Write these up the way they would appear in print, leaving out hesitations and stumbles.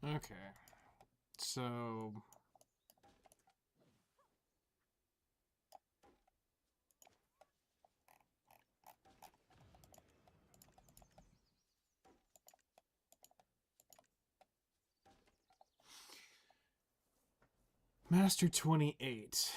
Okay. So... Master 28.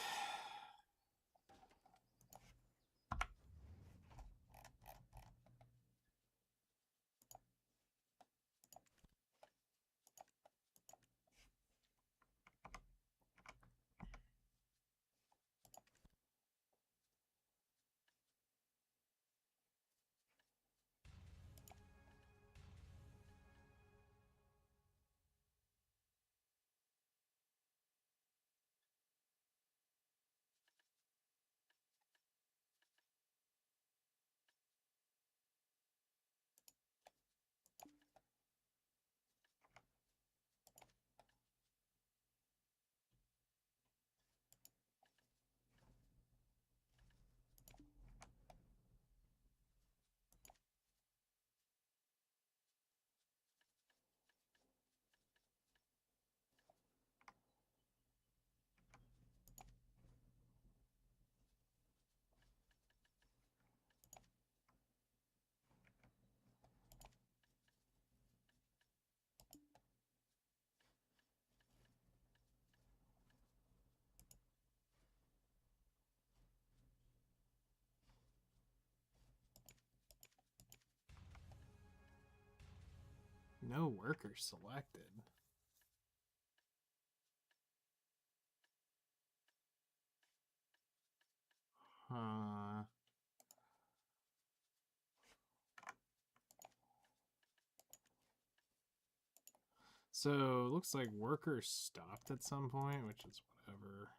No workers selected. Huh. So, looks like workers stopped at some point, which is whatever.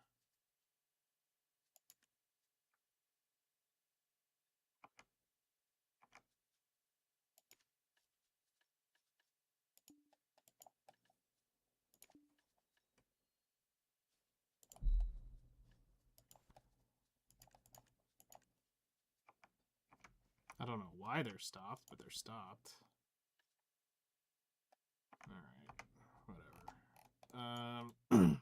I don't know why they're stopped, but they're stopped. Alright, whatever.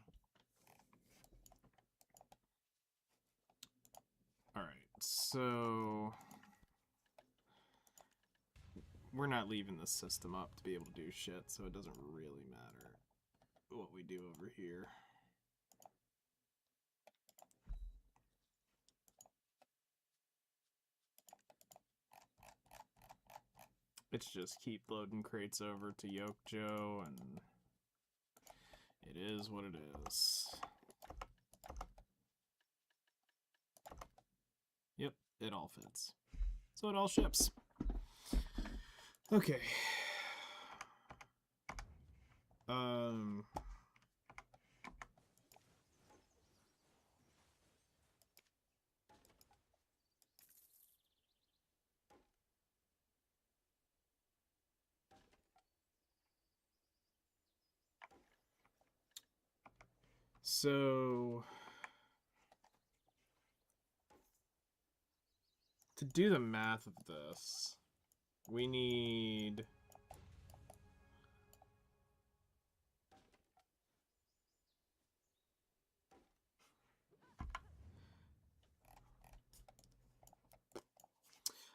Alright, so... We're not leaving this system up to be able to do shit, so it doesn't really matter what we do over here. It's just keep loading crates over to Yoke Joe, and it is what it is. Yep, it all fits. So it all ships. Okay. Um... So... To do the math of this, we need...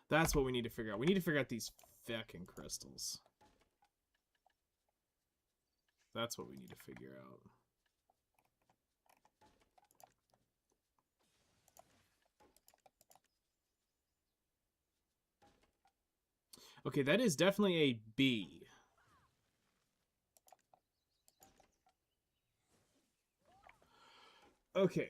That's what we need to figure out. We need to figure out these fucking crystals. That's what we need to figure out. Okay, that is definitely a B. Okay.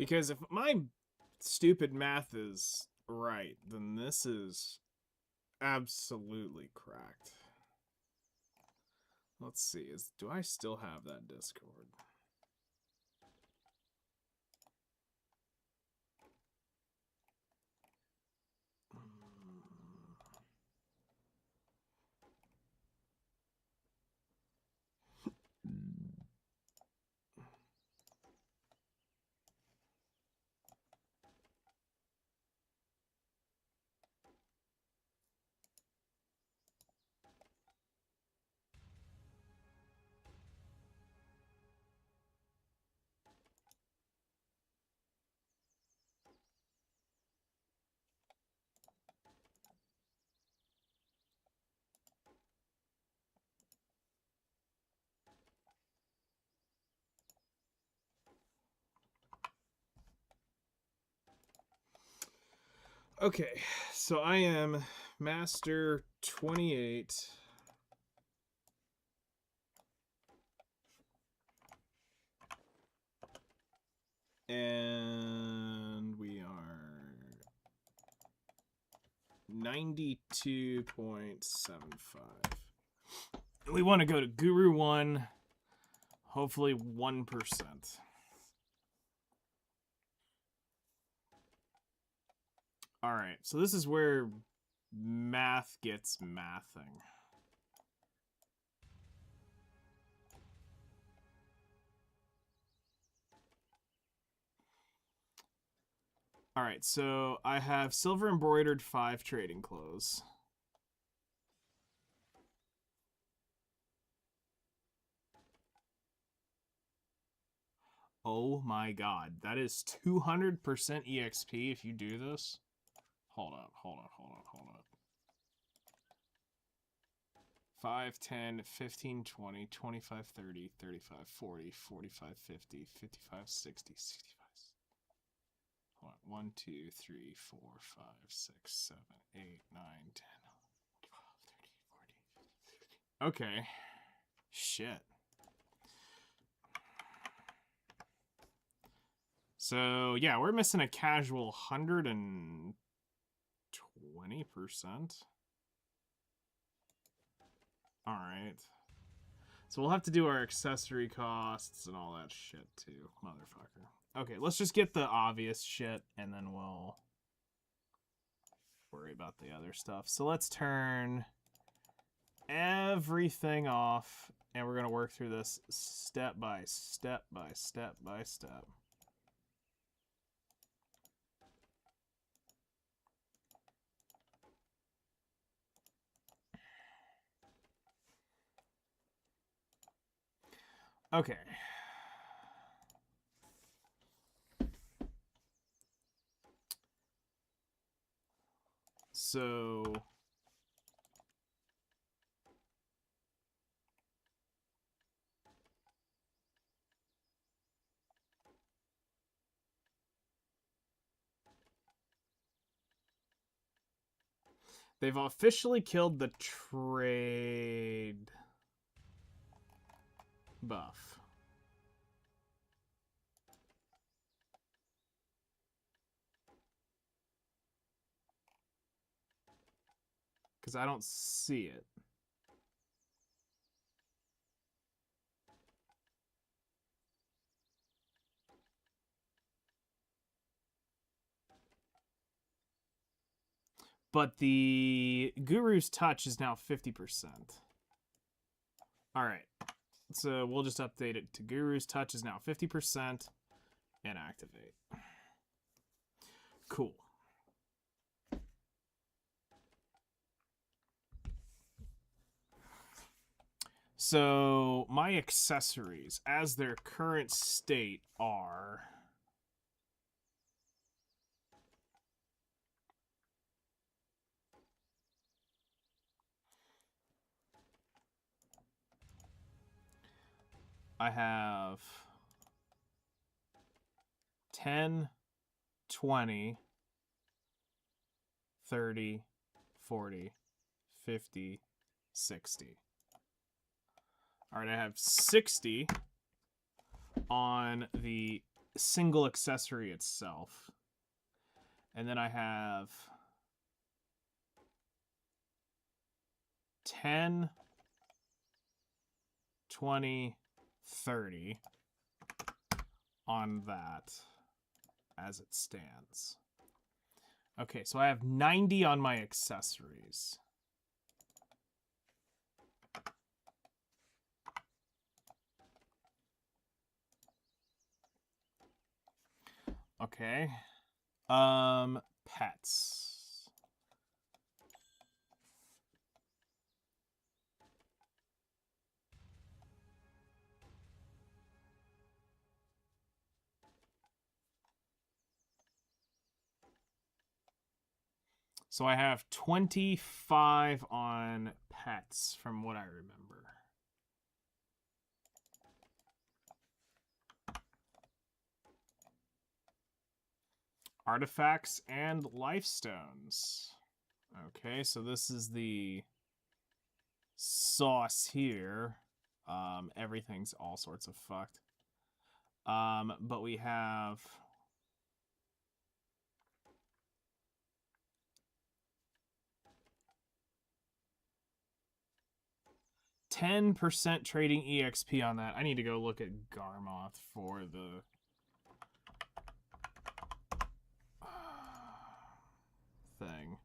Because if my stupid math is right, then this is absolutely cracked. Let's see, do I still have that Discord? Okay, so I am Master 28. And we are 92.75. We want to go to Guru 1, hopefully 1%. All right, so this is where math gets mathing. All right, so I have silver embroidered 5 trading clothes. Oh my god, that is 200% EXP if you do this. Hold up. 5, 10, 15, 20, 25, 30, 35, 40, 45, 50, 55, 60, 65. Hold on. 1, 2, 3, 4, 5, 6, 7, 8, 9, 10, 12, 13, 14, 15. Okay. Shit. So, yeah, we're missing a casual 120%. Alright. So we'll have to do our accessory costs and all that shit too, motherfucker. Okay, let's just get the obvious shit and then we'll worry about the other stuff. So let's turn everything off and we're going to work through this step by step by step by step. Okay. So they've officially killed the trade buff. Because I don't see it. But the Guru's Touch is now 50%. All right. So we'll just update it to Guru's Touch is now 50% and activate. Cool. So my accessories as their current state are I have 10, 20, 30, 40, 50, 60. All right, I have 60 on the single accessory itself. And then I have 10, 20, 30 on that as it stands. Okay, so I have 90 on my accessories. Okay. Pets. So I have 25 on pets from what I remember. Artifacts and life stones. Okay, so this is the sauce here. Everything's all sorts of fucked. But we have 10% trading EXP on that. I need to go look at Garmoth for the thing.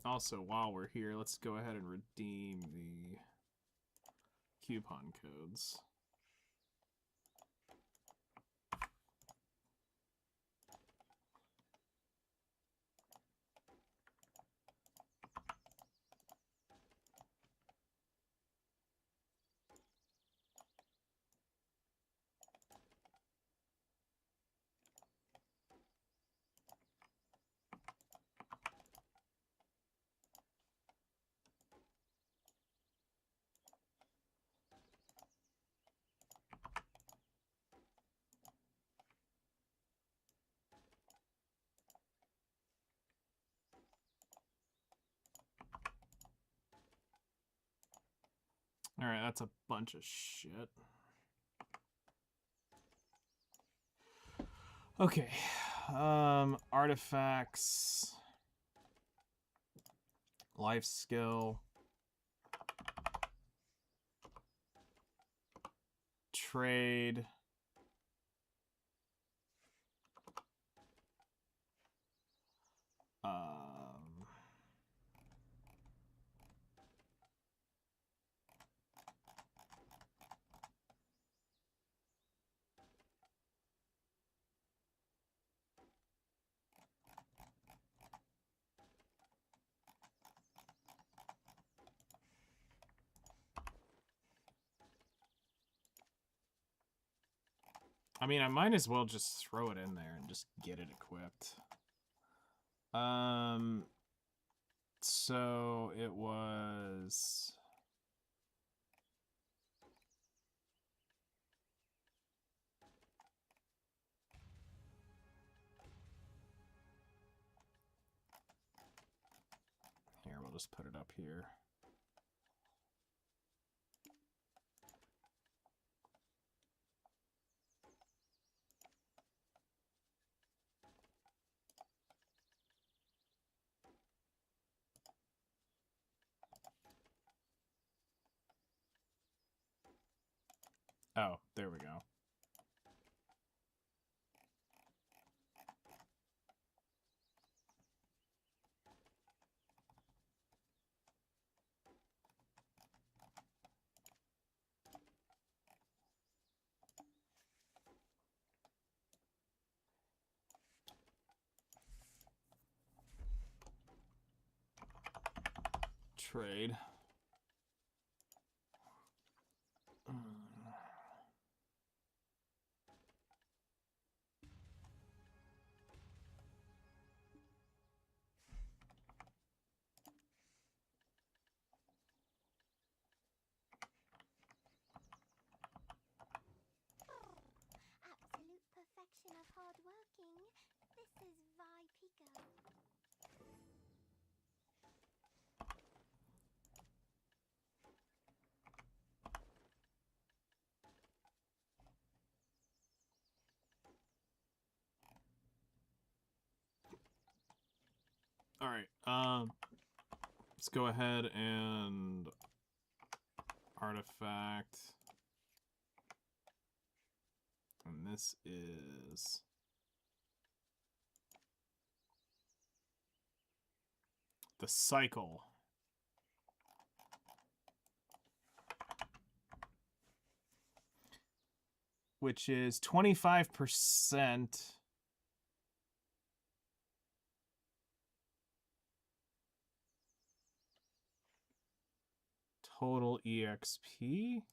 Also, while we're here, let's go ahead and redeem the coupon codes. Alright, that's a bunch of shit. Okay. Artifacts. Life skill. Trade. I mean, I might as well just throw it in there and just get it equipped. So it was... Here, we'll just put it up here. Oh, there we go. Trade. Absolute perfection of hard working. This is Vi Pico. All right. Let's go ahead and artifact. And this is the cycle. Which is 25% total EXP.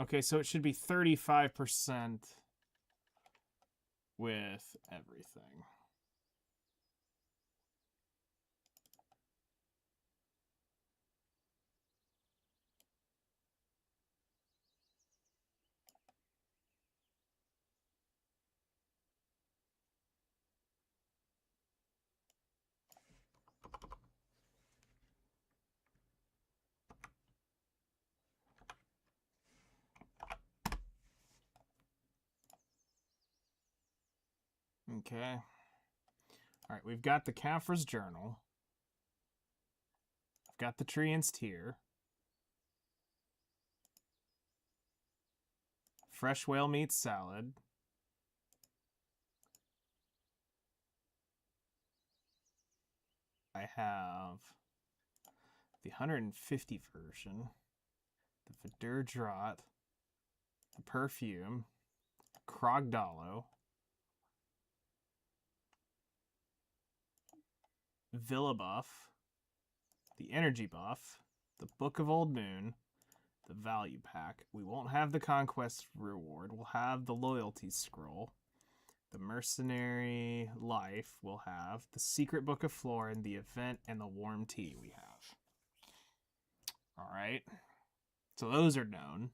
Okay, so it should be 35% with everything. Okay. All right, we've got the Caphra's Journal. I've got the Treant's Tear. Fresh whale meat salad. I have the 150 version, the Vidur Draught, the Perfume, Krogdalo, Villa Buff, the Energy Buff, the Book of Old Moon, the Value Pack. We won't have the Conquest Reward. We'll have the Loyalty Scroll. The Mercenary Life we'll have. The Secret Book of Florin, the Event, and the Warm Tea we have. Alright. So those are known.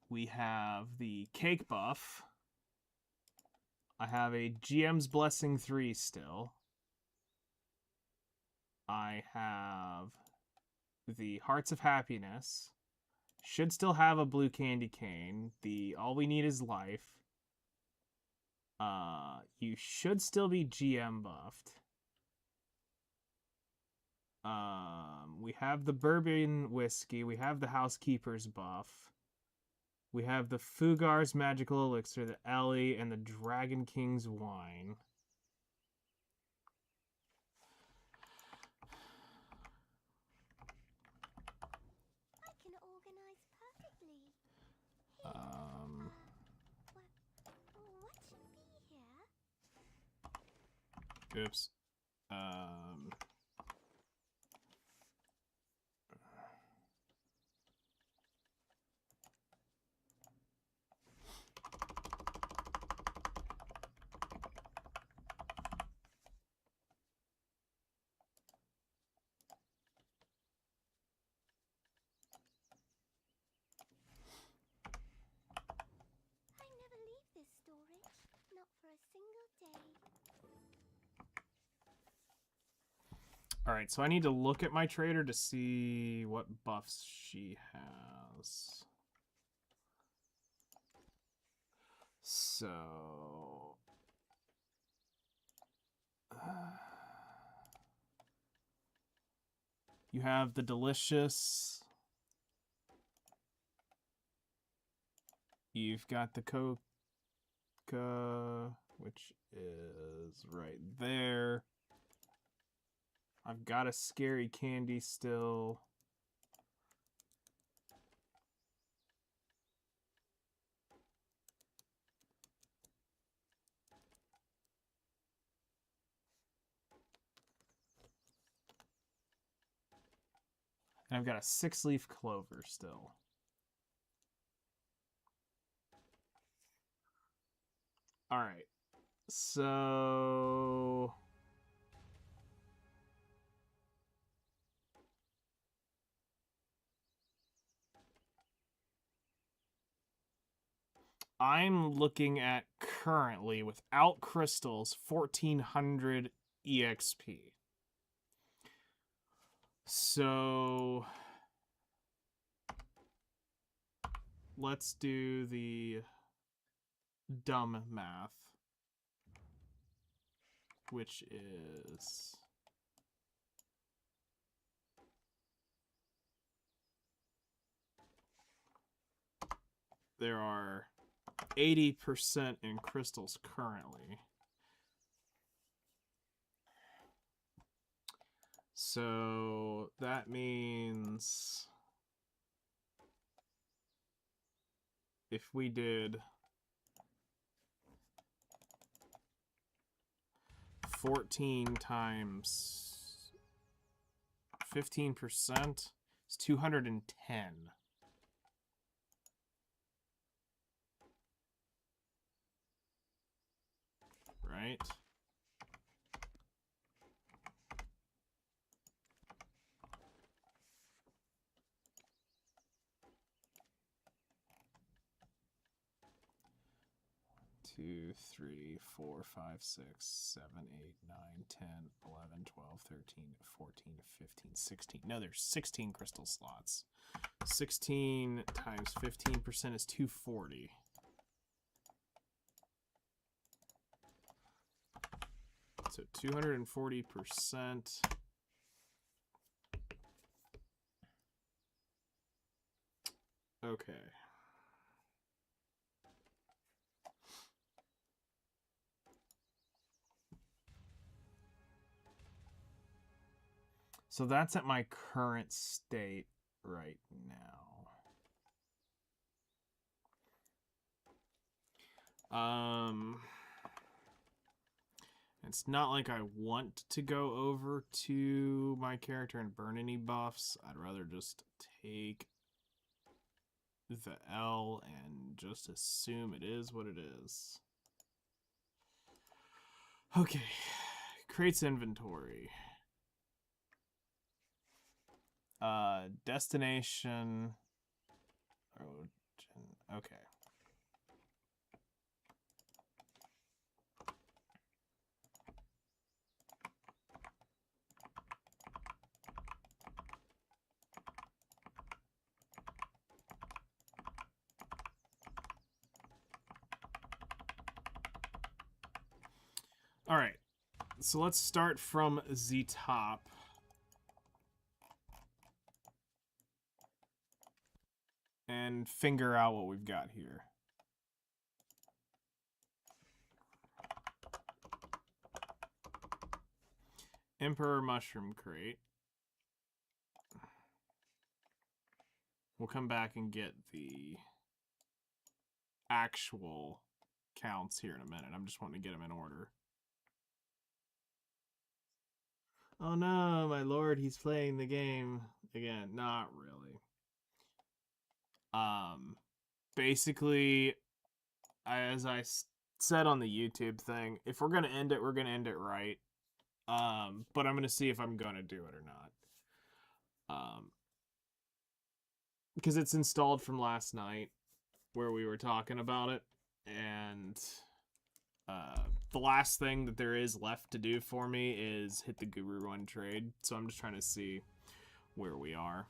We have the Cake Buff. I have a GM's Blessing 3 still. I have the Hearts of Happiness. Should still have a blue candy cane. The All We Need Is Life. You should still be GM buffed. We have the Bourbon Whiskey. We have the Housekeeper's buff. We have the Fugar's Magical Elixir, the Ellie, and the Dragon King's Wine. I can organize perfectly. What should be here? Oops. I never leave this storage, not for a single day. Alright, so I need to look at my trader to see what buffs she has. So... you have the Delicious. You've got the Coca, which is right there. I've got a Scary Candy still. And I've got a 6-leaf clover still. All right. So I'm looking at currently without crystals 1400 EXP. So let's do the dumb math, which is there are 80% in crystals currently. So that means if we did 14 times 15%, it's 210. Right? Two, three, 4, 5, 6, 7, 8, 9, 10, 11, 12, 13, 14, 15, 16. No, there's 16 crystal slots. 16 times 15% is 240. So 240%. Okay. So that's at my current state right now. It's not like I want to go over to my character and burn any buffs. I'd rather just take the L and just assume it is what it is. Okay. Creates inventory. Destination. Okay. All right. So let's start from the top. And figure out what we've got here. Emperor Mushroom Crate. We'll come back and get the actual counts here in a minute. I'm just wanting to get them in order. Oh no, my lord, he's playing the game again. Not really. Basically, as I said on the YouTube thing, if we're gonna end it, we're gonna end it right. But I'm gonna see if I'm gonna do it or not. Because it's installed from last night where we were talking about it, and the last thing that there is left to do for me is hit the Guru Run trade. So I'm just trying to see where we are.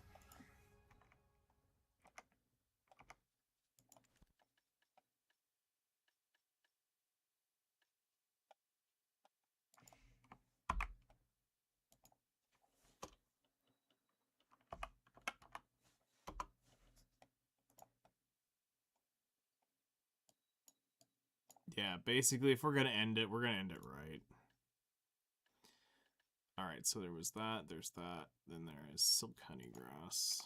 Yeah, basically, if we're going to end it, we're going to end it right. Alright, so there was that, there's that, then there is Silk Honeygrass.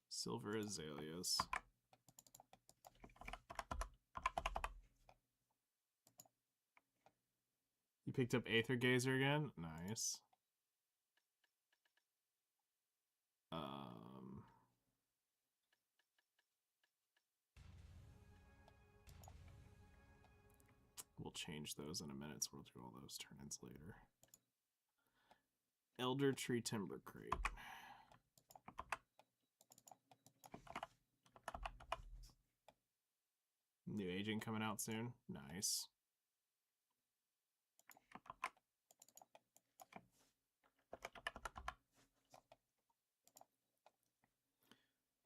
Silver Azaleas. You picked up Aether Gazer again? Nice. We'll change those in a minute, so we'll do all those turn-ins later. Elder Tree Timber Crate. New agent coming out soon. Nice.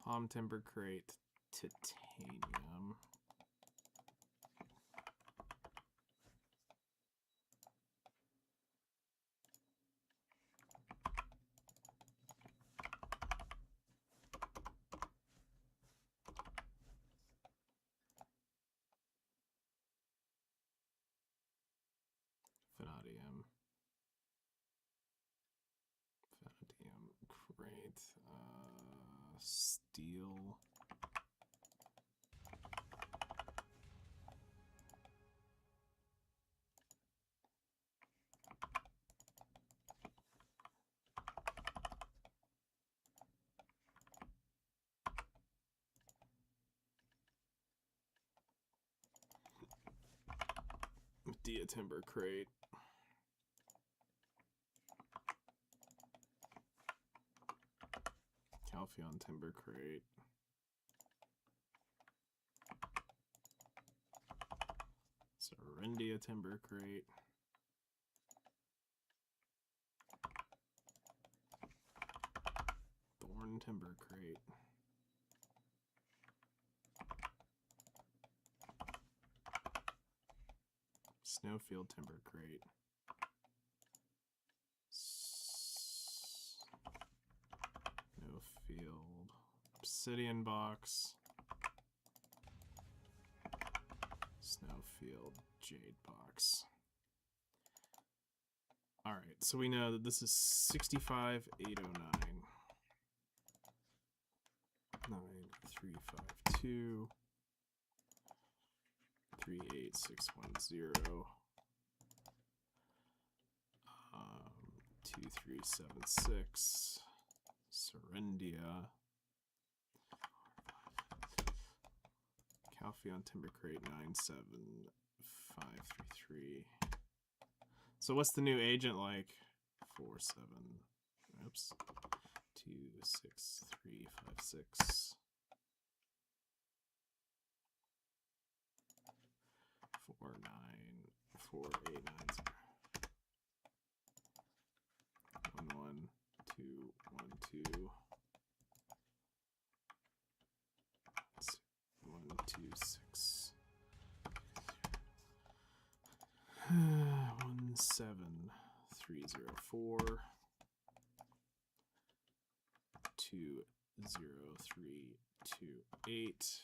Palm Timber Crate. Titanium. Vanadium. Vanadium crate. Steel. Dia Timber Crate. Calpheon Timber Crate. Serendia Timber Crate. Thorn Timber Crate. Snowfield Timber Crate. Snowfield. Obsidian Box. Snowfield Jade Box. Alright, so we know that this is 65,809. 9352. 38610. 2376. Serendia. Calpheon Timber Crate 97533. So what's the new agent like? 47. Oops. 26356. 494890. 11212. 126. 17304. 20328.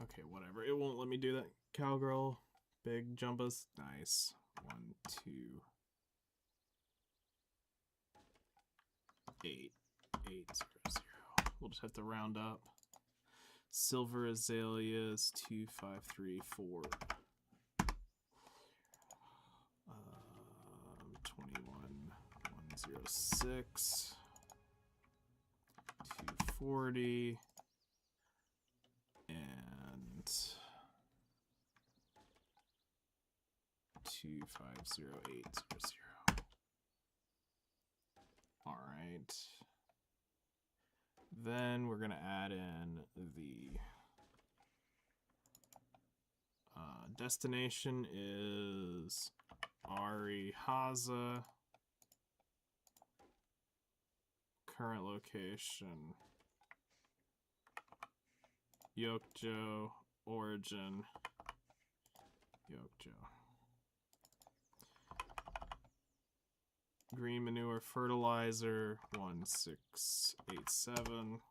Okay, whatever. It won't let me do that. Cowgirl, big jumbas. Nice. 1, 2, 8, 8, 0, 0. We'll just have to round up. Silver Azaleas, 2, 5, 3, 4. 21, 106. 240. And 250800. All right. Then we're gonna add in the destination is Ari Haza. Current location Yokjo. Origin Yokjo. Green manure fertilizer 1687.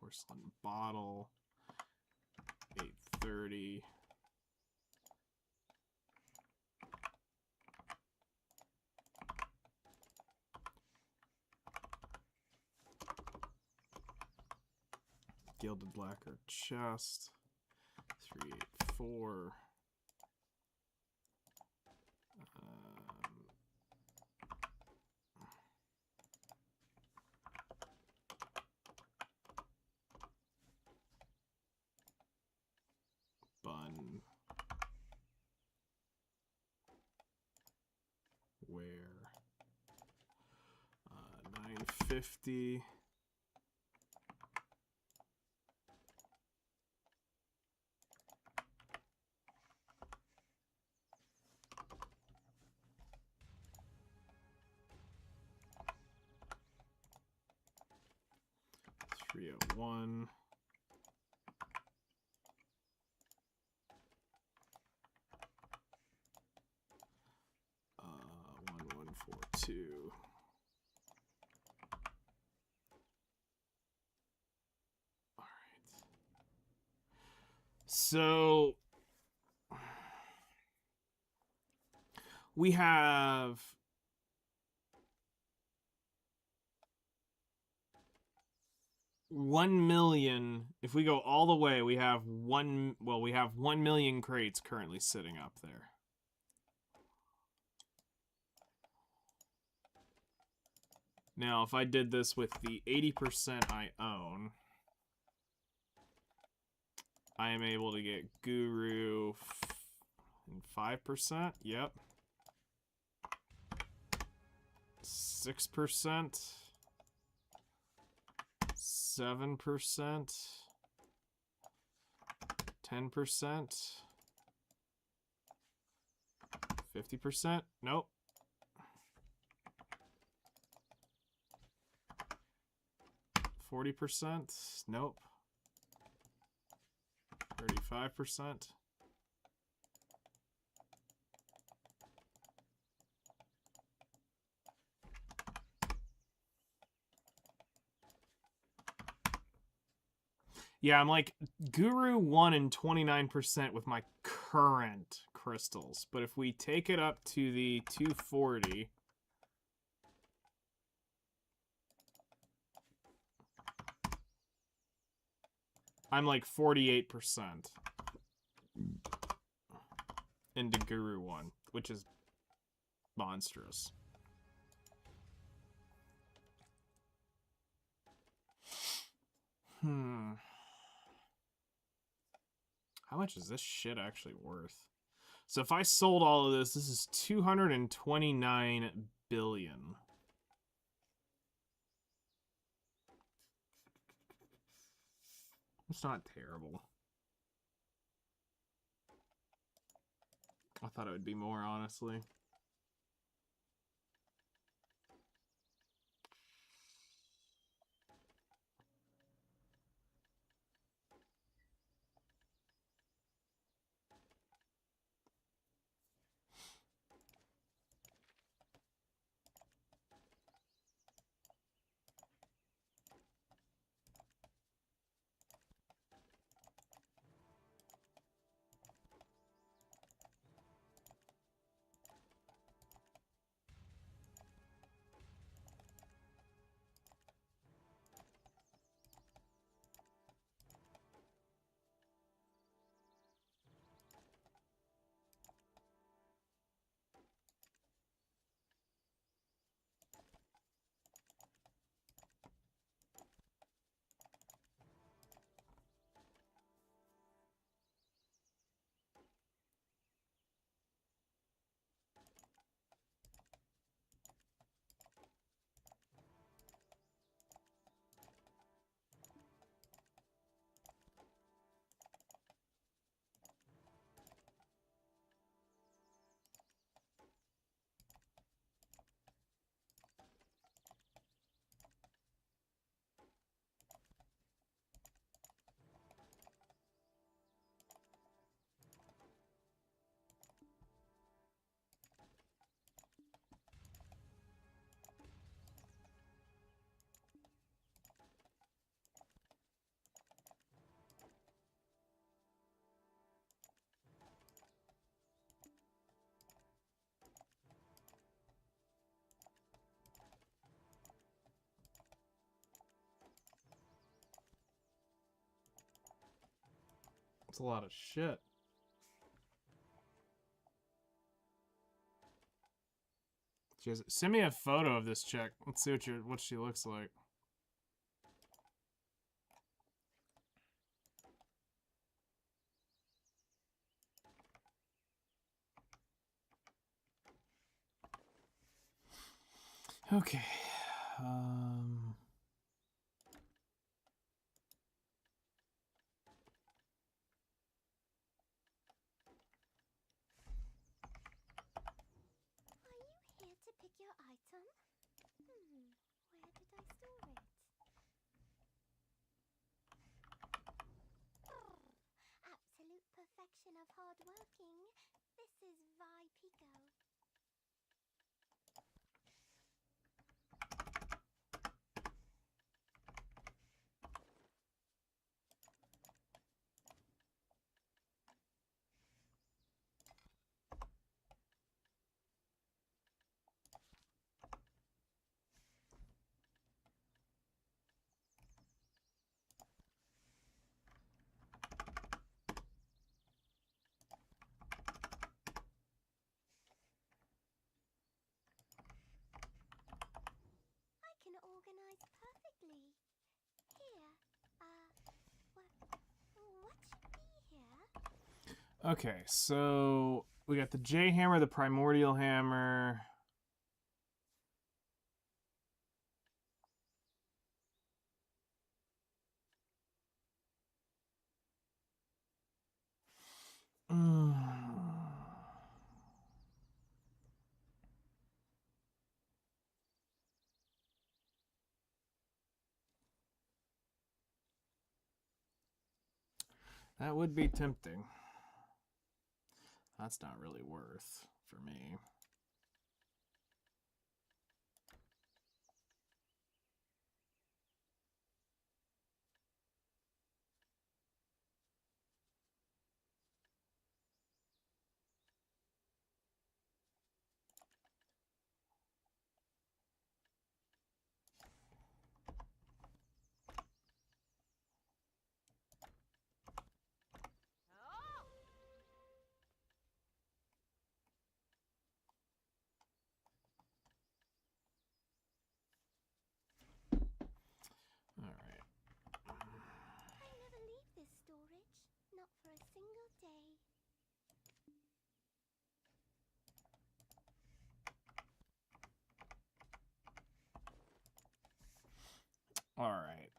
Porcelain bottle. 830. Gilded lacquer chest. 384. Bun. Where? 950. $301. 1142. All right. So we have 1 million. If we go all the way, we have 1 million crates currently sitting up there. Now, if I did this with the 80% I own, I am able to get Guru 5%. Yep. 6%. 7%. 10%. 50%. Nope. 40%. Nope. 35%. Yeah, I'm like Guru 1 and 29% with my current crystals. But if we take it up to the 240, I'm like 48% into Guru 1, which is monstrous. How much is this shit actually worth? So if I sold all of this, this is 229 billion. It's not terrible. I thought it would be more, honestly. That's a lot of shit. Send me a photo of this chick. Let's see what she looks like. Okay. Are you here to pick your item? Where did I store it? Absolute perfection of hard working. This is Vi Pico. I can organize perfectly. Here, what should be here? Okay, so we got the J hammer, the primordial hammer. That would be tempting. That's not really worth for me. Alright. I never leave this storage. Not for a single day. Alright.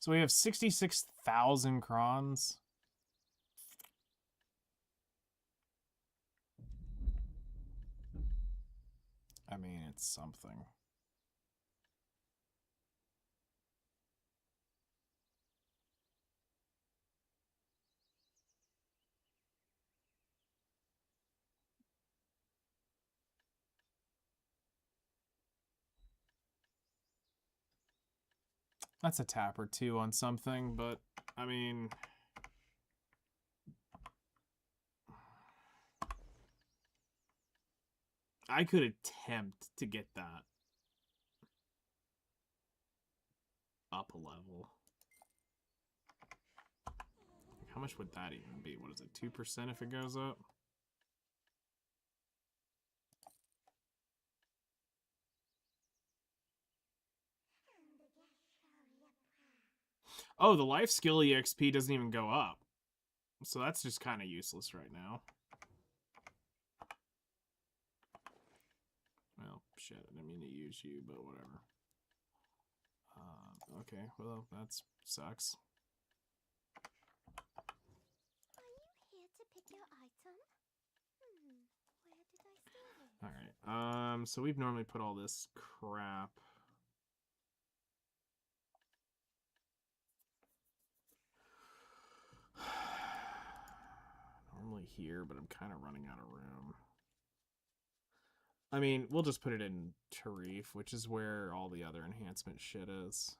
So we have 66,000 crons. I mean, it's something. That's a tap or two on something, but I mean, I could attempt to get that up a level. How much would that even be? What is it, 2% if it goes up? Oh, the life skill EXP doesn't even go up. So that's just kind of useless right now. Well, shit, I didn't mean to use you, but whatever. Okay, well, that sucks. Are you here to pick your item? Where did I store it? Alright, so we've normally put all this crap. Normally here, but I'm kind of running out of room. I mean, we'll just put it in Tarif, which is where all the other enhancement shit is.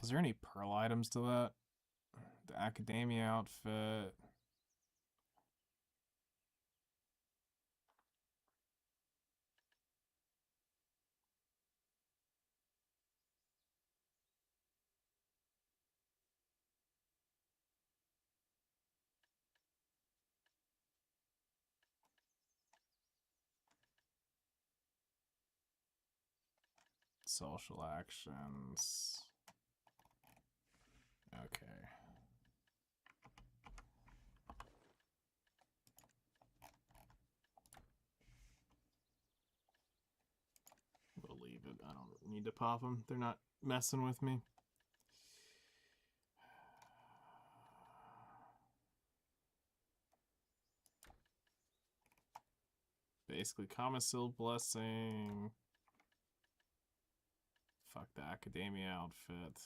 Is there any pearl items to that? The academia outfit. Social actions. Okay. We'll leave it. I don't need to pop them. They're not messing with me. Basically, Common Seal Blessing. Fuck the Academia outfit.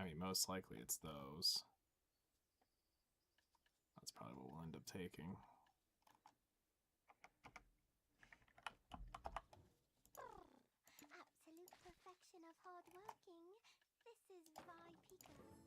I mean, most likely it's those. That's probably what we'll end up taking. Absolute perfection of hard working. This is Vipico.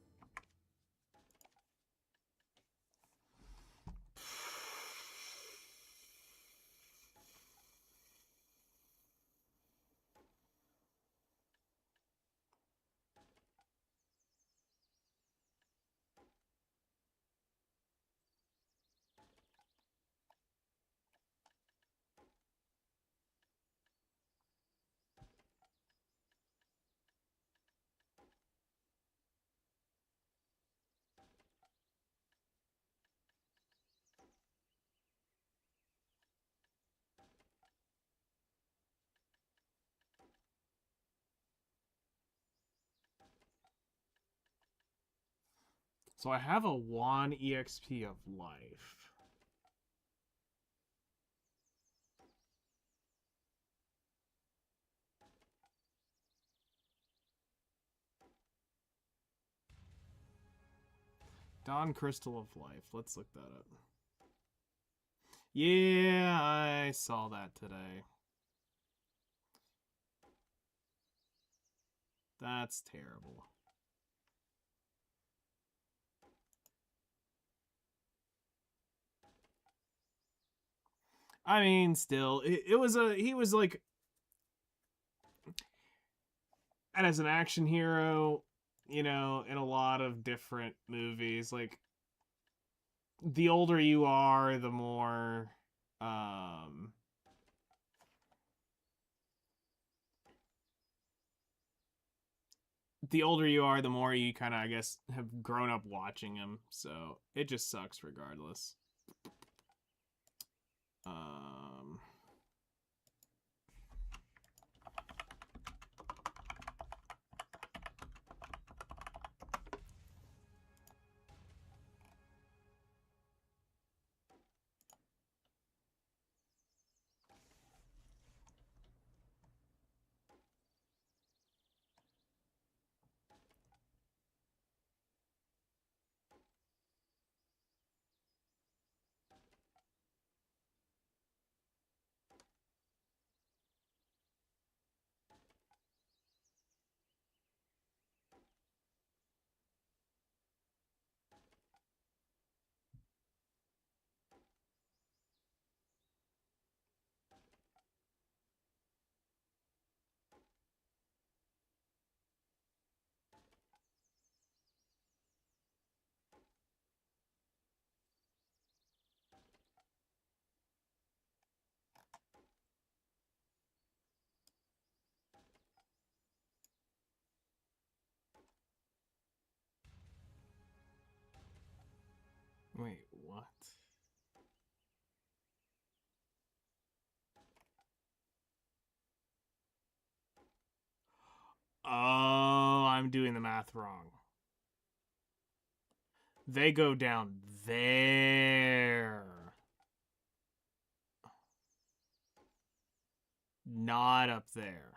So I have a 1 EXP of life. Dawn Crystal of Life. Let's look that up. Yeah, I saw that today. That's terrible. I mean, still, it was he was like, and as an action hero, you know, in a lot of different movies, like, the older you are, the more, the older you are, the more you kind of, I guess, have grown up watching him. So it just sucks regardless. Um, Wait, what? Oh, I'm doing the math wrong. They go down there. Not up there.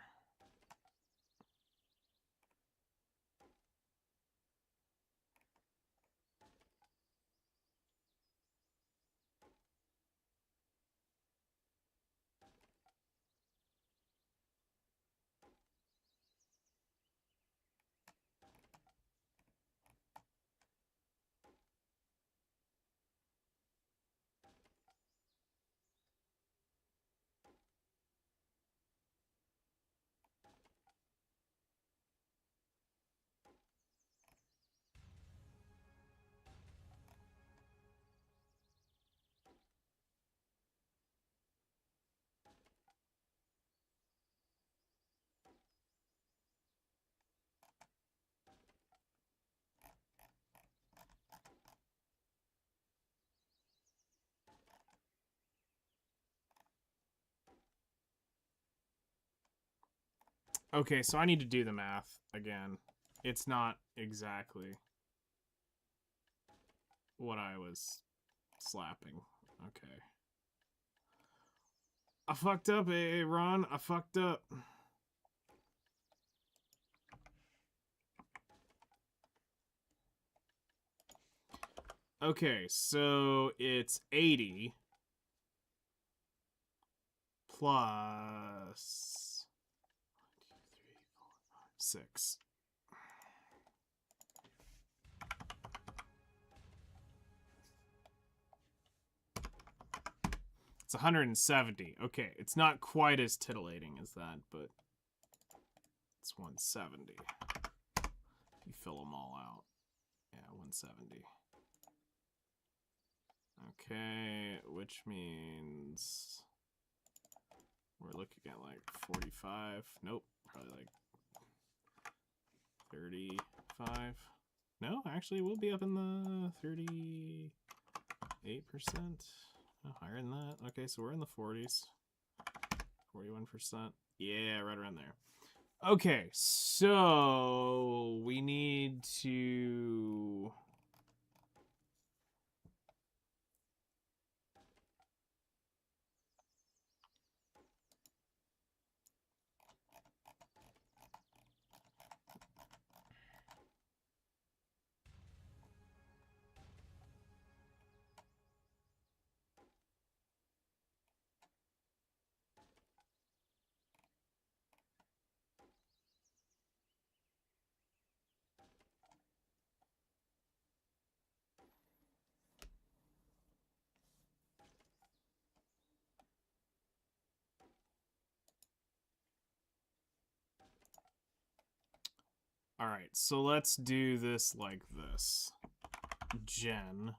Okay, so I need to do the math again. It's not exactly what I was slapping. Okay. I fucked up, Ron. I fucked up. Okay, so it's 80 plus 1, 2, 3, 4, 5, 6. It's 170. Okay, it's not quite as titillating as that, but it's 170. You fill them all out. Yeah, 170. Okay, which means we're looking at like 45. Nope, probably like 35. No, actually, we'll be up in the 38%. Oh, higher than that. Okay, so we're in the 40s. 41%. Yeah, right around there. Okay, so we need to... All right, so let's do this like this. Gen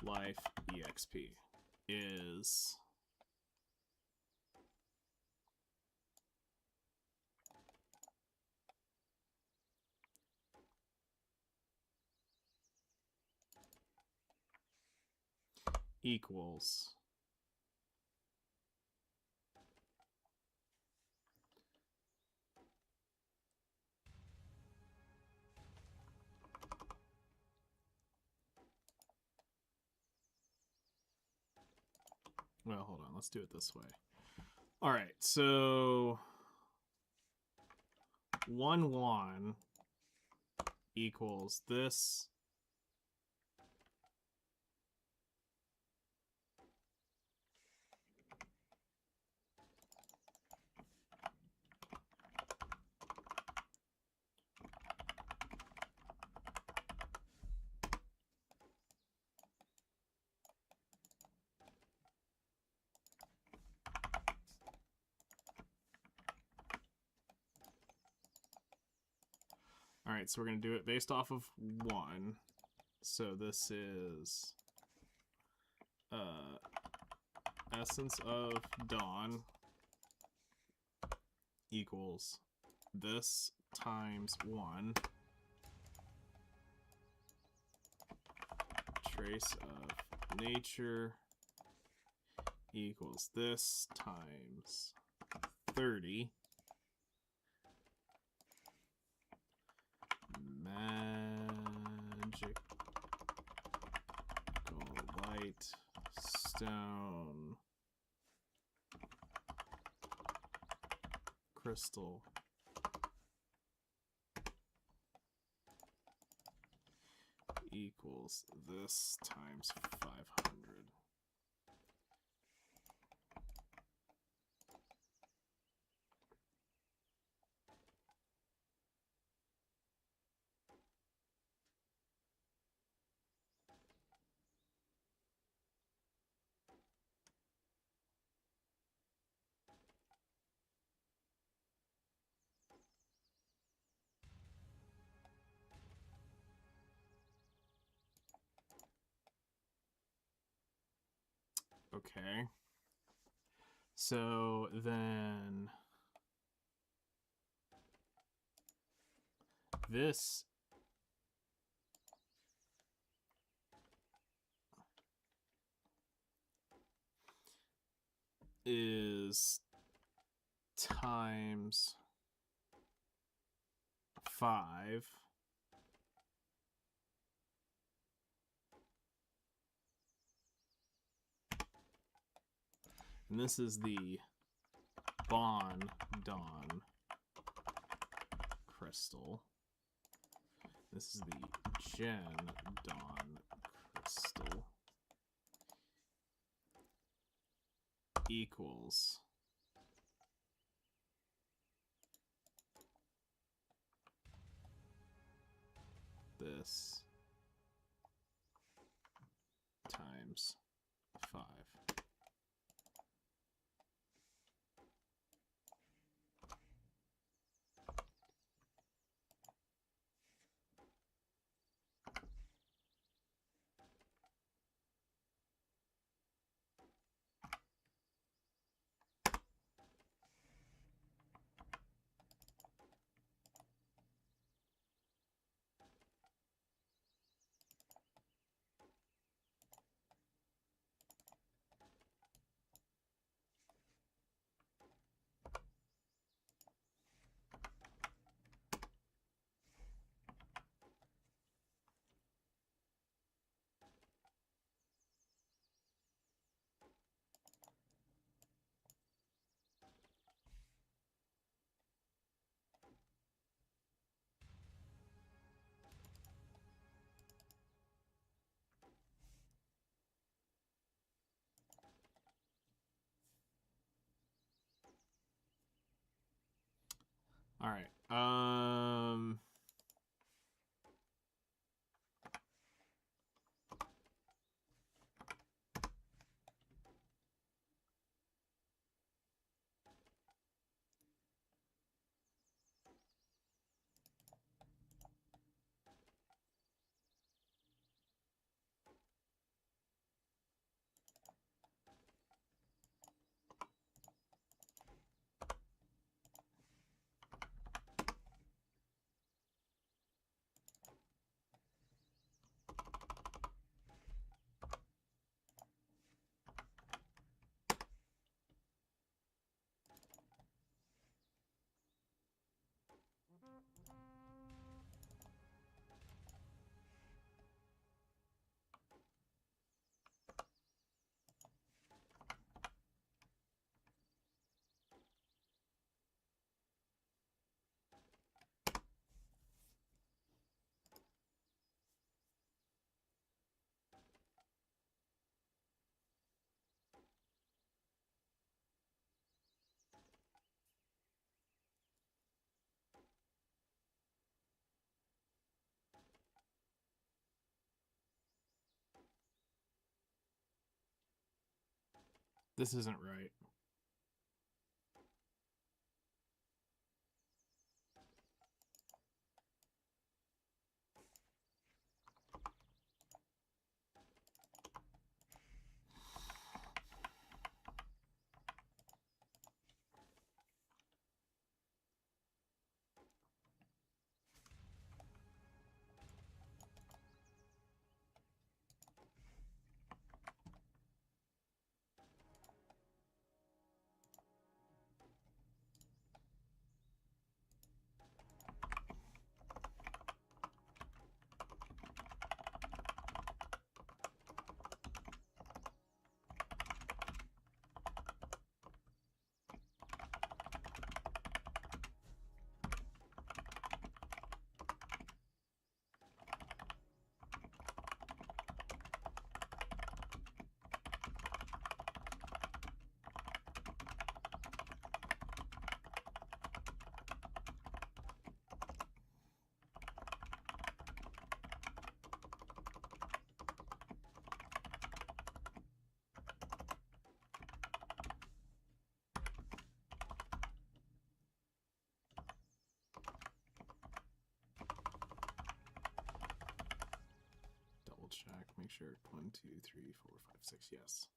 life exp is equals well, hold on, let's do it this way. All right, so 1 equals this All right, so we're going to do it based off of 1. So this is essence of dawn equals this times 1 trace of nature equals this times 30 magical light stone crystal equals this times 500. Okay. So then this is is times 5. And this is the Bon Don crystal. This is the Gen Don crystal. Equals this times 5. All right. This isn't right. Double check, make sure 1, 2, 3, 4, 5, 6, yes.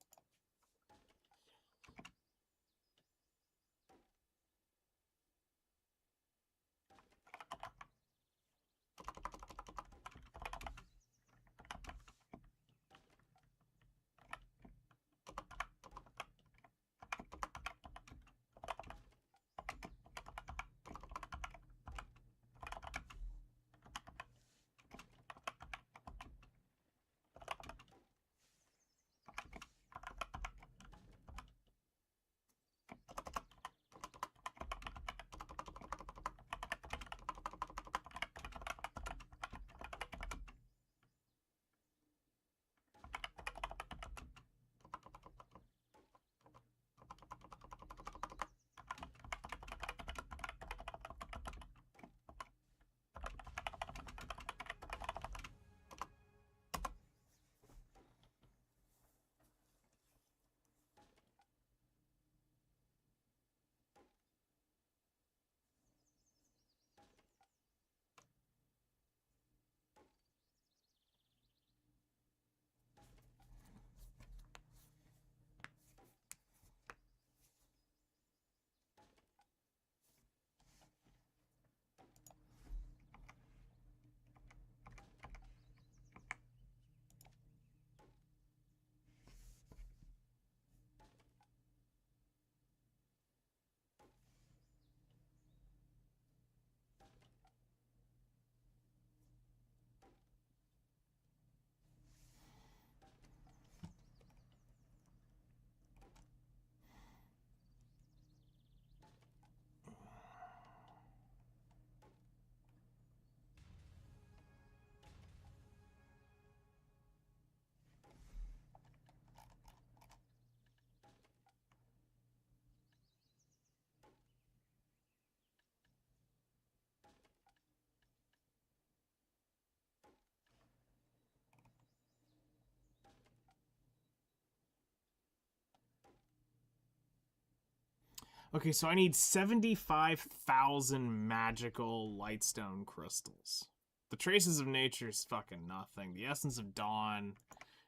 Okay, so I need 75,000 magical lightstone crystals. The Traces of Nature is fucking nothing. The Essence of Dawn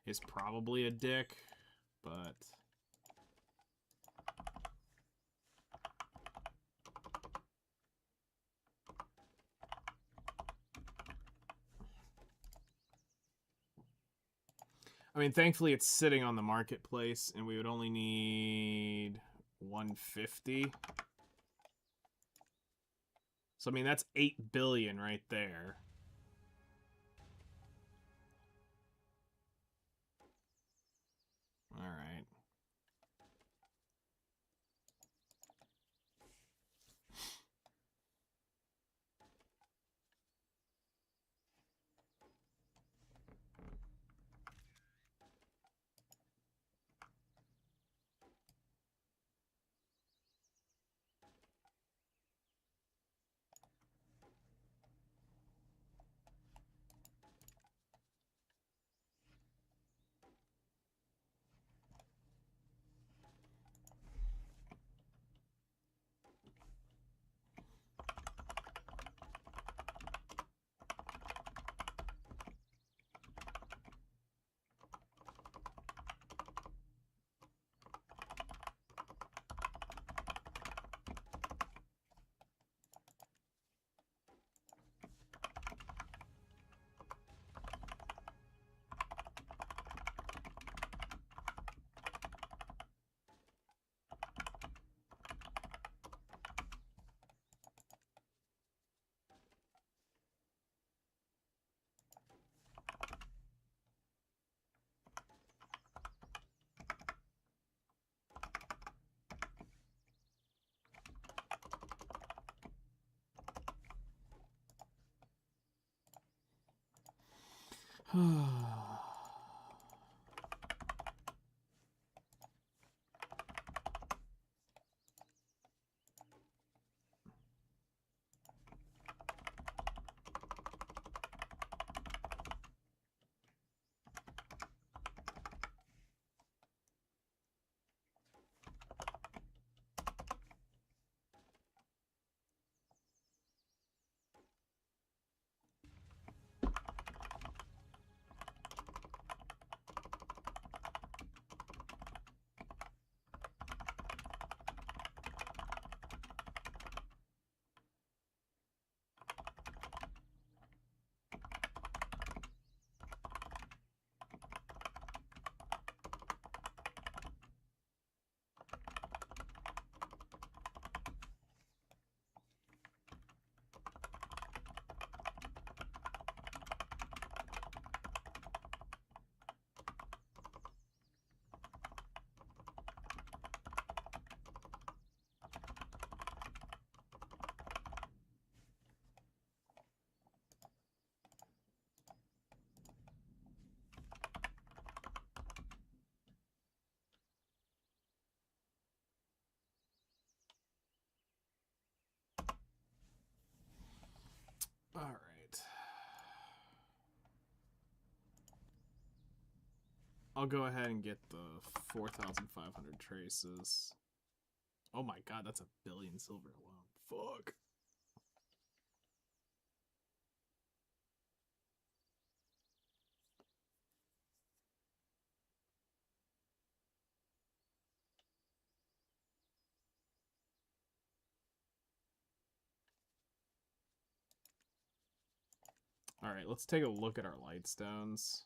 is probably a dick, but... I mean, thankfully it's sitting on the marketplace, and we would only need 150. So, I mean, that's 8 billion right there. All right. All right. I'll go ahead and get the 4,500 traces. Oh my god, that's 1 billion silver alone. Fuck. All right, let's take a look at our lightstones.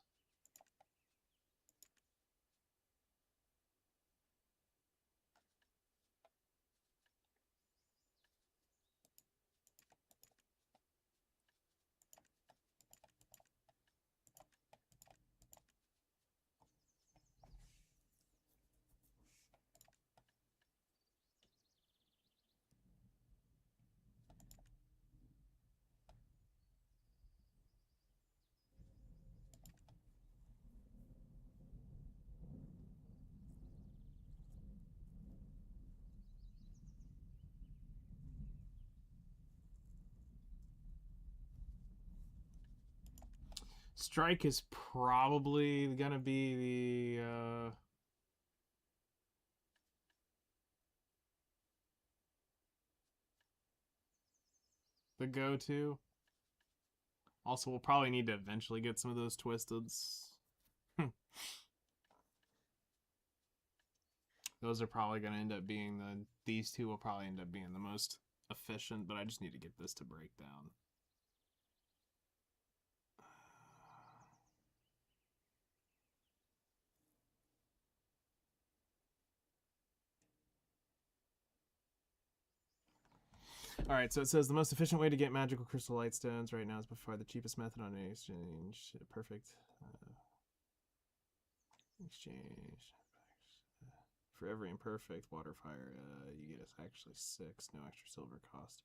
Strike is probably gonna be the the go-to. Also, we'll probably need to eventually get some of those twisteds. Those are probably going to end up being these two will probably end up being the most efficient, but I just need to get this to break down. Alright, so it says the most efficient way to get magical crystal light stones right now is by far the cheapest method on an exchange. Perfect. Exchange. For every imperfect water fire, you get actually 6, no extra silver cost.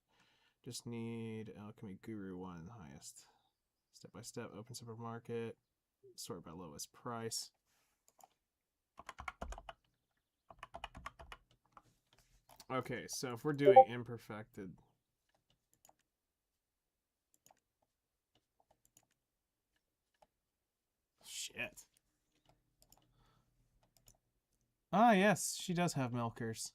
Just need Alchemy Guru 1, highest. Step by step, open supermarket, sort by lowest price. Okay, so if we're doing imperfected. Shit. Ah, yes, she does have milkers.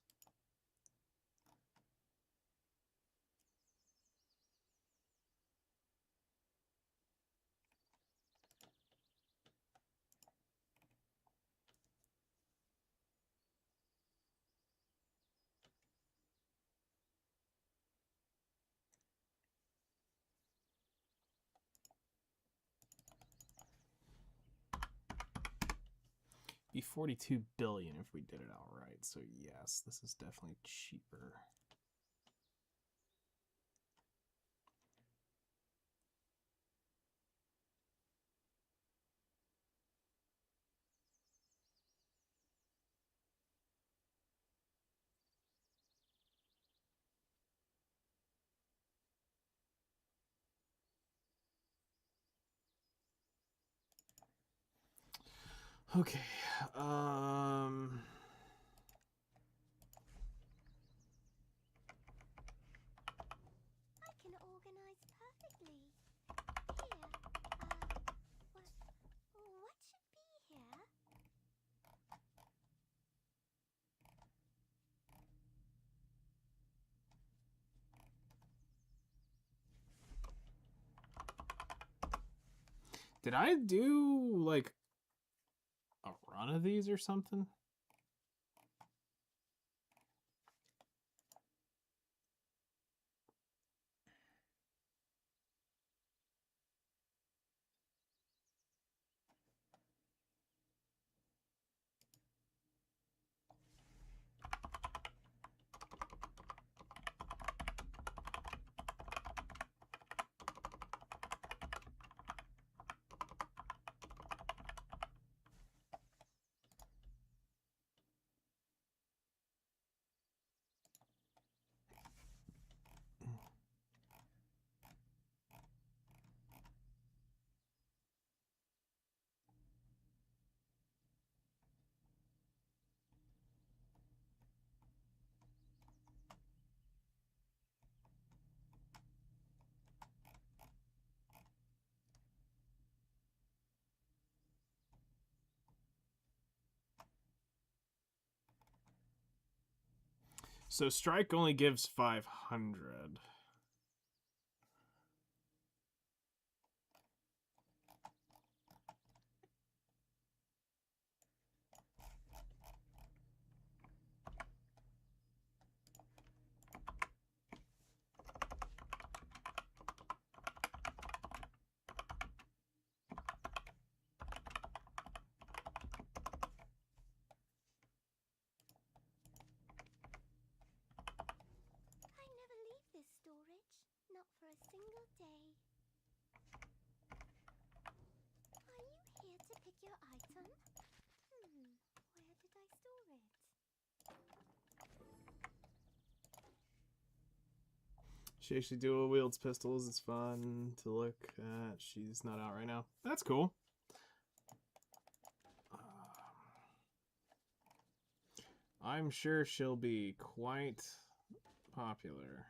Be 42 billion if we did it outright. So yes, this is definitely cheaper. Okay. I can organize perfectly. Here, what should be here? Did I do like a run of these or something? So strike only gives 500. I never leave this storage. Not for a single day. Are you here to pick your item? Where did I store it? She actually dual wields pistols. It's fun to look at. She's not out right now. That's cool. I'm sure she'll be quite popular.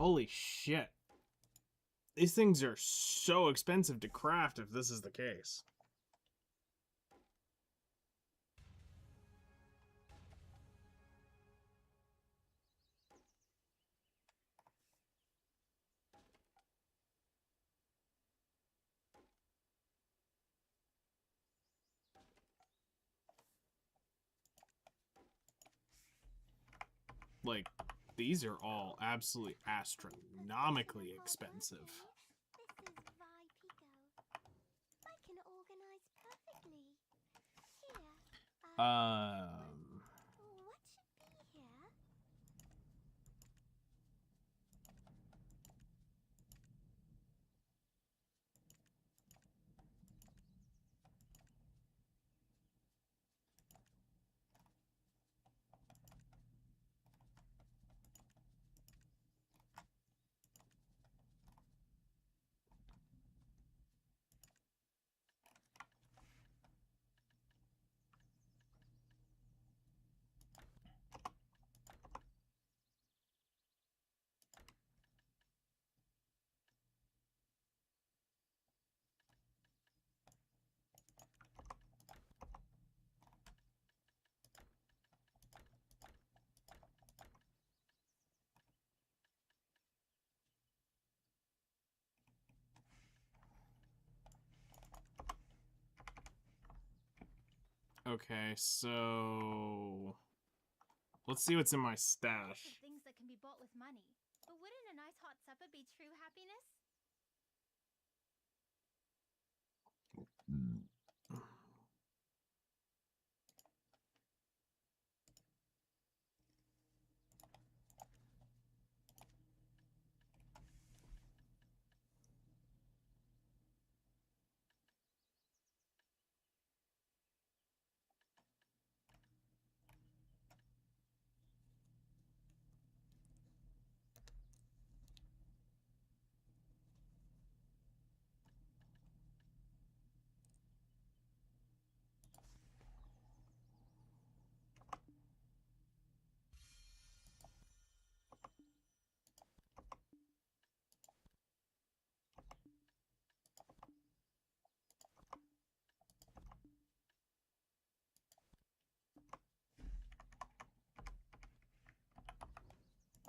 Holy shit. These things are so expensive to craft if this is the case. Like, these are all absolutely astronomically expensive. This is Vi Pico. I can organize perfectly. Here. What should be here? Okay, so let's see what's in my stash. Things that can be bought with money. But wouldn't a nice hot supper be true happiness?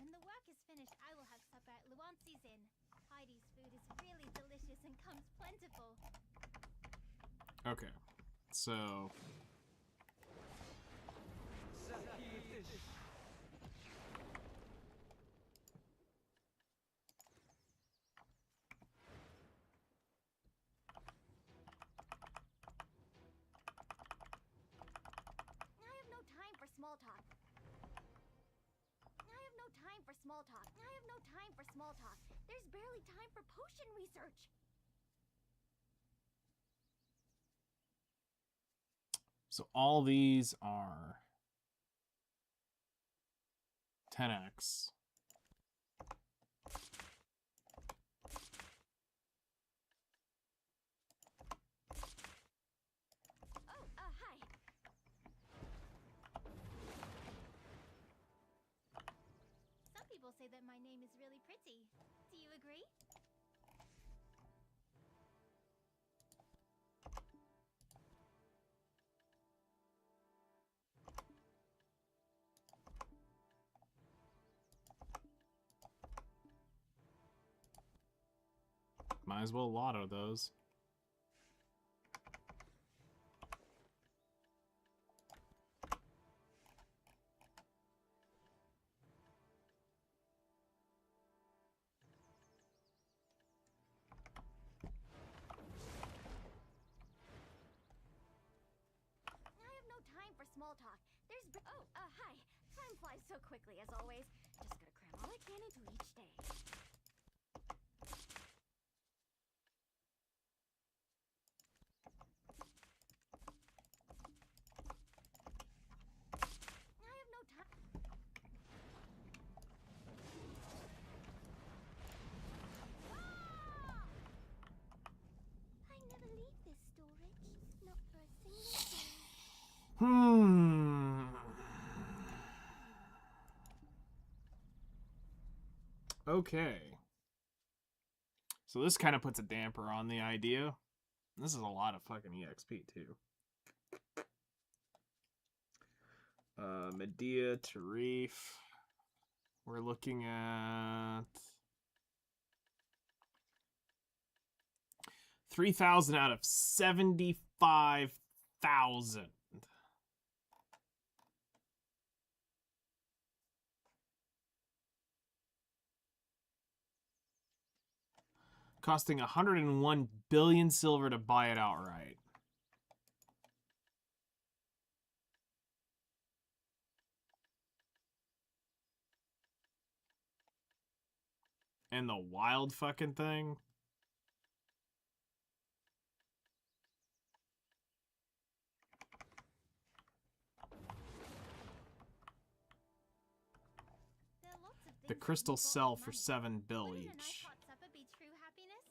When the work is finished, I will have supper at Luancy's Inn. Heidi's food is really delicious and comes plentiful. Okay, so I have no time for small talk. I have no time for small talk. I have no time for small talk. There's barely time for potion research. so all these are 10x. Oh, hi. Some people say that my name is really pretty. Do you agree? Might as well lotto those. I have no time for small talk. There's oh, hi. Time flies so quickly as always. Just gotta cram all I can into each day. I have no time. I never leave this storage. Not for a single day. Okay. So this kind of puts a damper on the idea. This is a lot of fucking EXP too. Medea, Tarif. We're looking at 3,000 out of 75,000. Costing 101 billion silver to buy it outright. And the wild fucking thing. The crystal sell for 7 bill each. Be true happiness?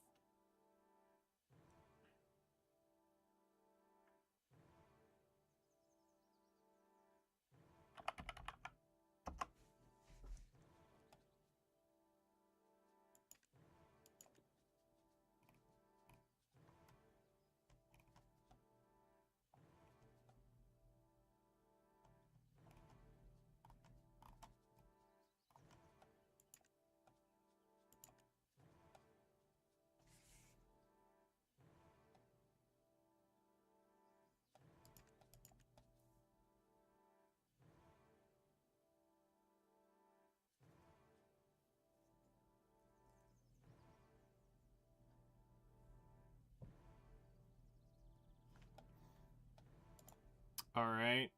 All right.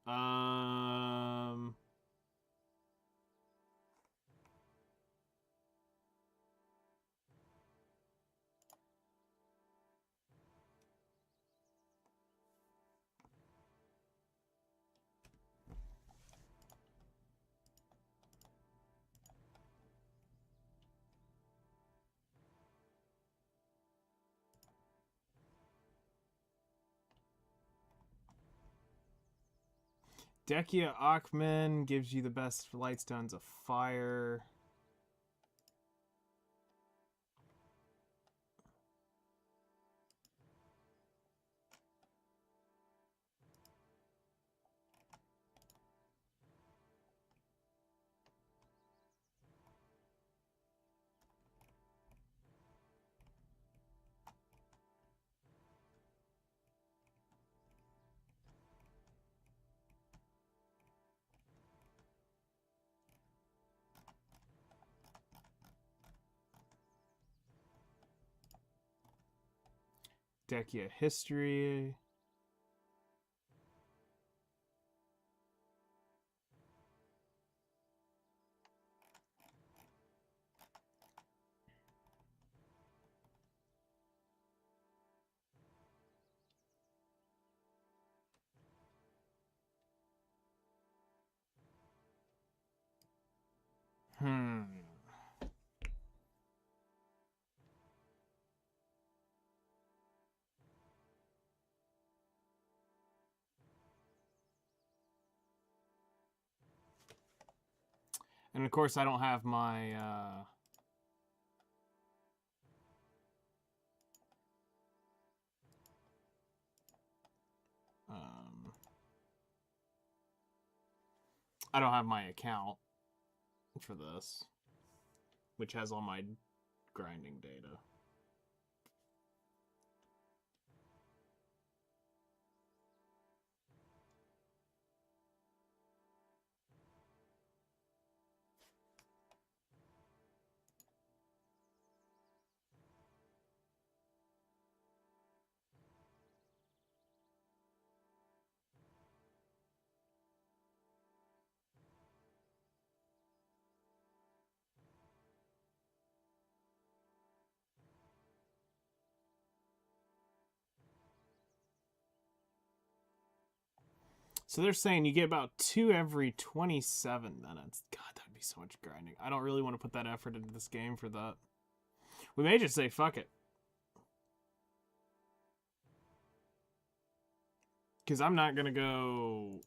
Dekia Achman gives you the best lightstones of fire. Dekia history. Hmm. And of course, I don't have my I don't have my account for this, which has all my grinding data. So they're saying you get about 2 every 27 minutes. God, that'd be so much grinding. I don't really want to put that effort into this game for that. We may just say fuck it. Because I'm not going to go...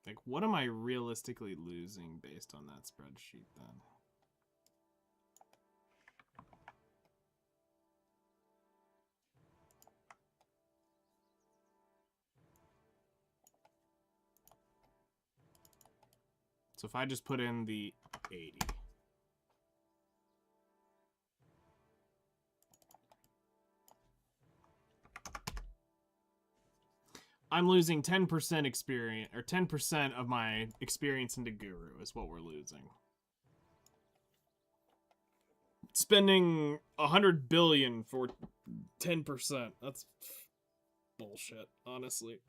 Like, what am I realistically losing based on that spreadsheet then? So if I just put in the 80. I'm losing 10% experience, or 10% of my experience into Guru is what we're losing. Spending 100 billion for 10%. That's bullshit, honestly.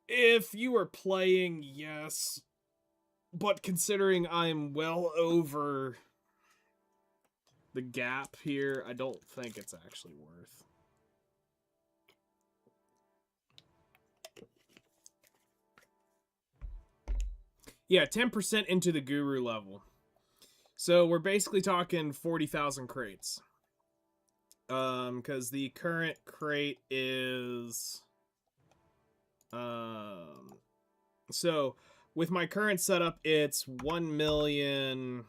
If you are playing, yes. But considering I'm well over the gap here, I don't think it's actually worth. Yeah, 10% into the Guru level. So we're basically talking 40,000 crates. Because the current crate is... So, with my current setup, it's 1 million...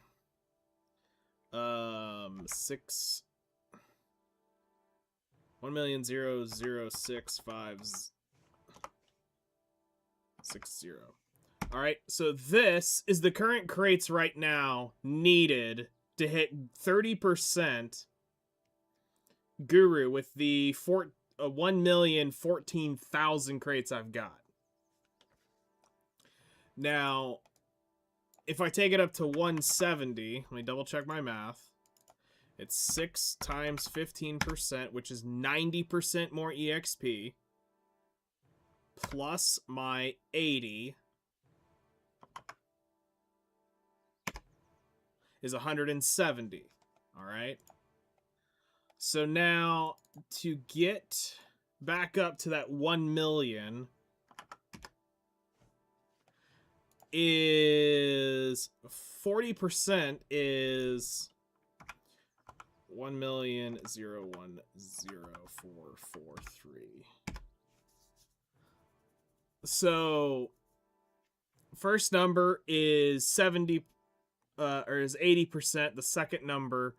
1,006,560. Alright, so this is the current crates right now needed to hit 30% Guru with the 1,014,000 crates I've got. Now, if I take it up to 170, let me double check my math. It's 6 times 15%, which is 90% more EXP, plus my 80 is 170. All right. So now to get back up to that 1 million is 40% is 1,010,443. So first number is 70 or is 80%. The second number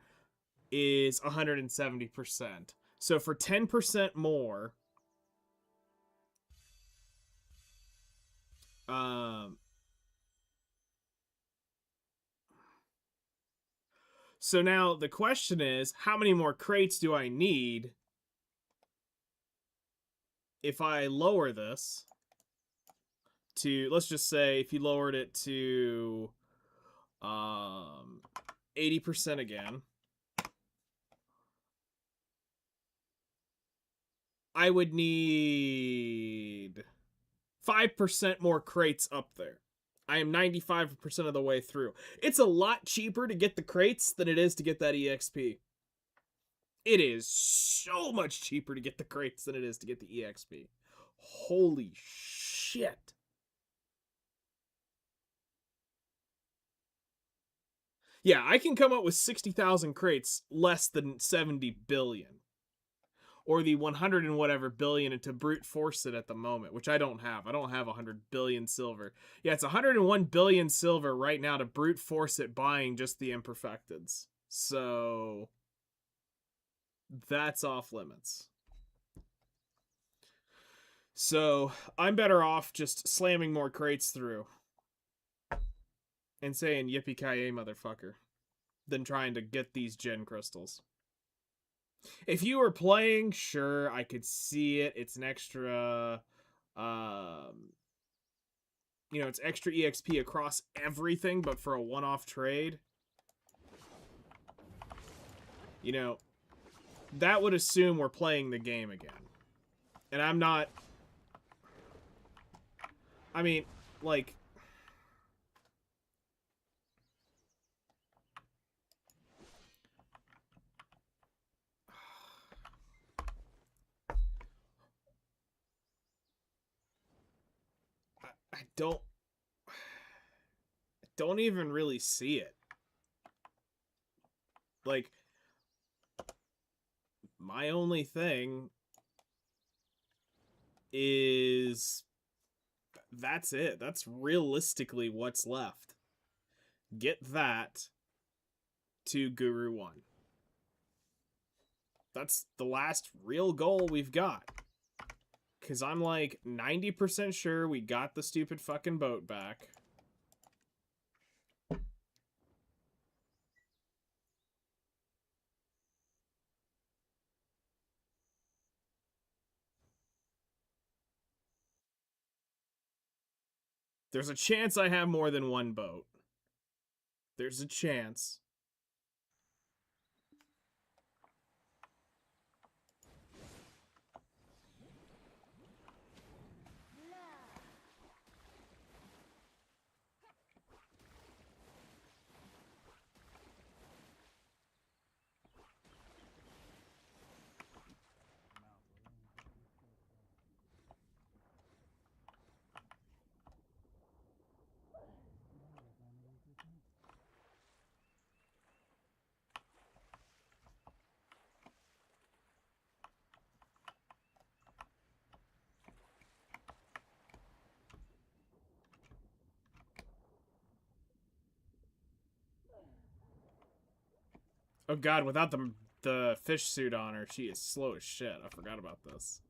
is 170%. So for 10% more, so now the question is, how many more crates do I need if I lower this to, let's just say, if you lowered it to 80% again, I would need 5% more crates up there. I am 95% of the way through. It's a lot cheaper to get the crates than it is to get that EXP. It is so much cheaper to get the crates than it is to get the EXP. Holy shit. Yeah, I can come up with 60,000 crates less than 70 billion. Or the 100 and whatever billion to brute force it at the moment, which I don't have. I don't have 100 billion silver. Yeah, it's 101 billion silver right now to brute force it buying just the imperfecteds. So that's off limits. So I'm better off just slamming more crates through and saying yippee-ki-yay, motherfucker, than trying to get these gen crystals. If you were playing, sure, I could see it. It's an extra, it's extra EXP across everything, but for a one-off trade, that would assume we're playing the game again. And I'm not, I mean, like, I don't even really see it. Like, my only thing is that's it. That's realistically what's left. Get that to Guru 1. That's the last real goal we've got. Because I'm like 90% sure we got the stupid fucking boat back. There's a chance I have more than one boat. There's a chance. Oh god, without the fish suit on her, she is slow as shit. I forgot about this.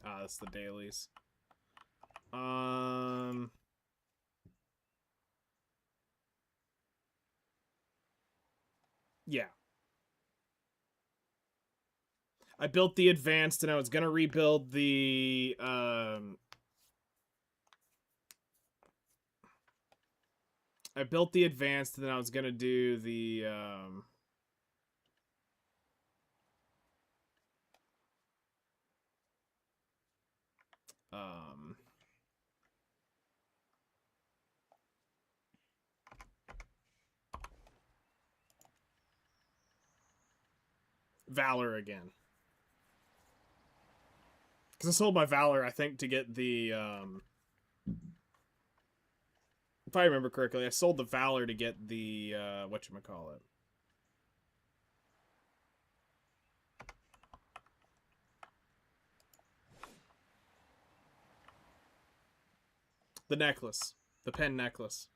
Ah, that's the dailies. Yeah. I built the advanced and I was gonna rebuild the I built the advanced and then I was gonna do the Valor again. Because I sold my Valor, I think, to get the if I remember correctly, I sold the Valor to get the whatchamacallit. The necklace. The pen necklace.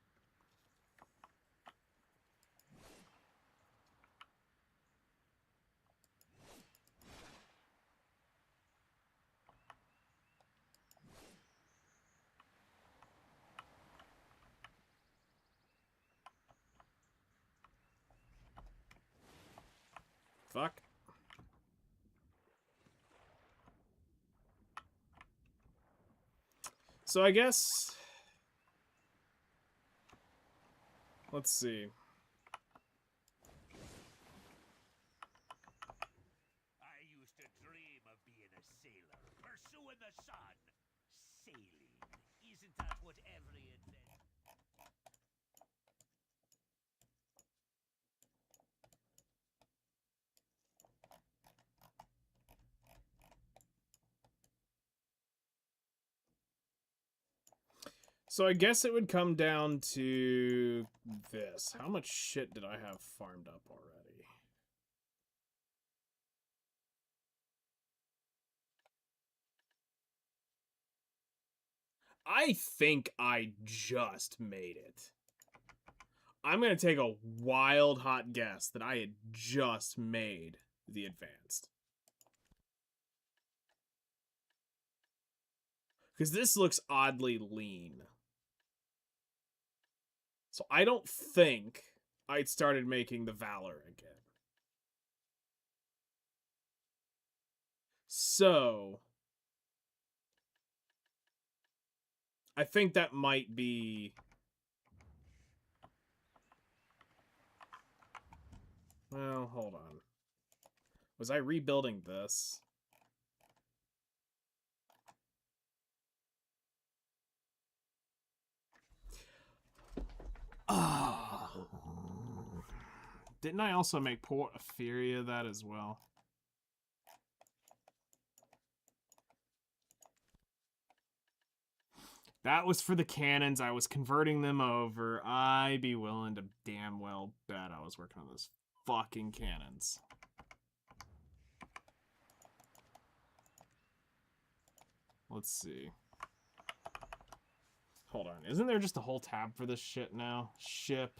Fuck. So I guess... Let's see. I used to dream of being a sailor, pursuing the sun. Sailing. Isn't that what every adventure... So I guess it would come down to this. How much shit did I have farmed up already? I think I just made it. I'm going to take a wild hot guess that I had just made the advanced. Because this looks oddly lean. So I don't think I'd started making the Valor again. So I think that might be... Well, hold on. Was I rebuilding this? Oh. Didn't I also make Port Etheria that as well? That was for the cannons. I was converting them over. I'd be willing to damn well bet I was working on those fucking cannons. Let's see. Hold on. Isn't there just a whole tab for this shit now? Ship.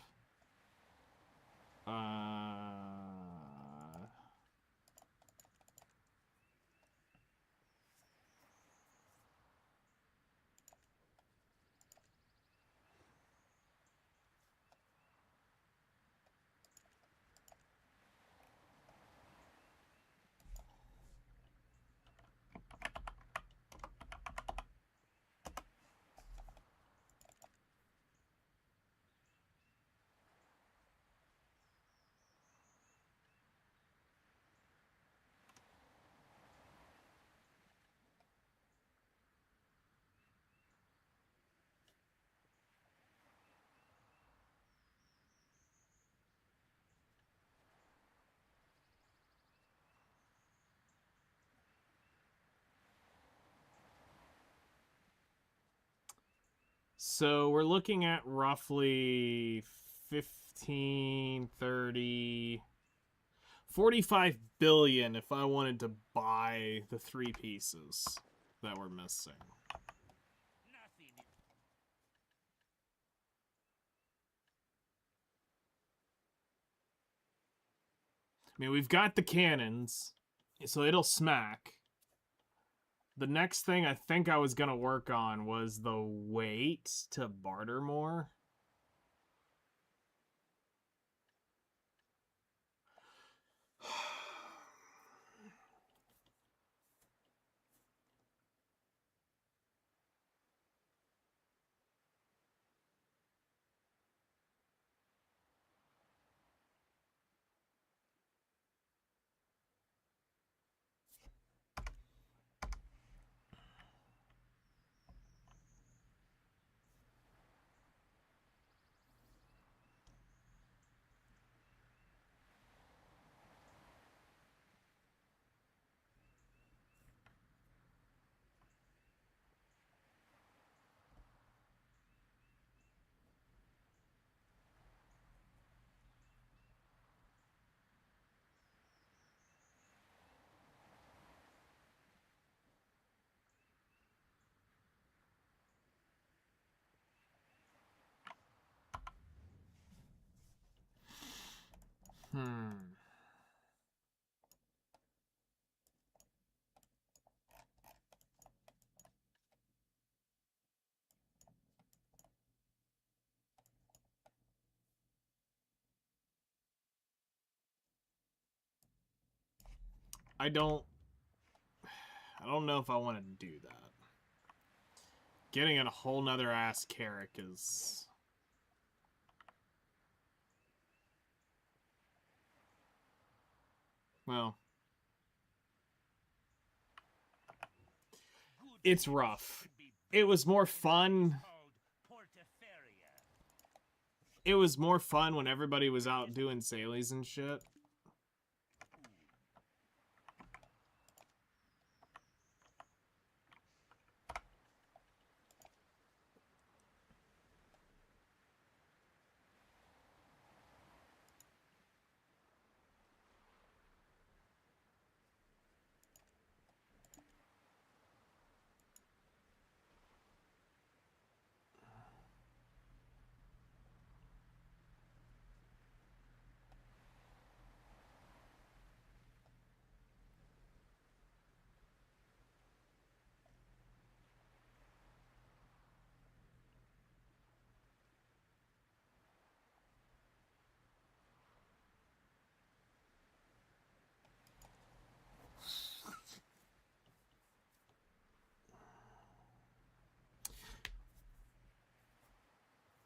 So we're looking at roughly 15, 30, 45 billion if I wanted to buy the 3 pieces that were missing. Nothing. I mean, we've got the cannons, so it'll smack. The next thing I think I was going to work on was the weight to barter more. I don't know if I want to do that. Getting a whole nother ass Carrick is... Well... It's rough. It was more fun. It was more fun when everybody was out doing sailies and shit.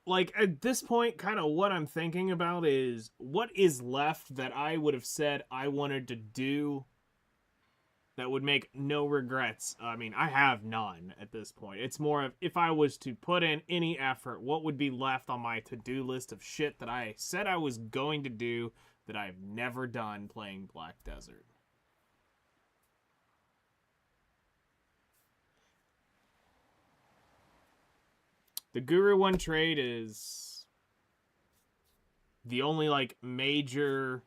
Like, at this point, kind of what I'm thinking about is what is left that I would have said I wanted to do that would make no regrets. I mean, I have none at this point. It's more of if I was to put in any effort, what would be left on my to-do list of shit that I said I was going to do that I've never done playing Black Desert. The Guru 1 trade is the only, like, major...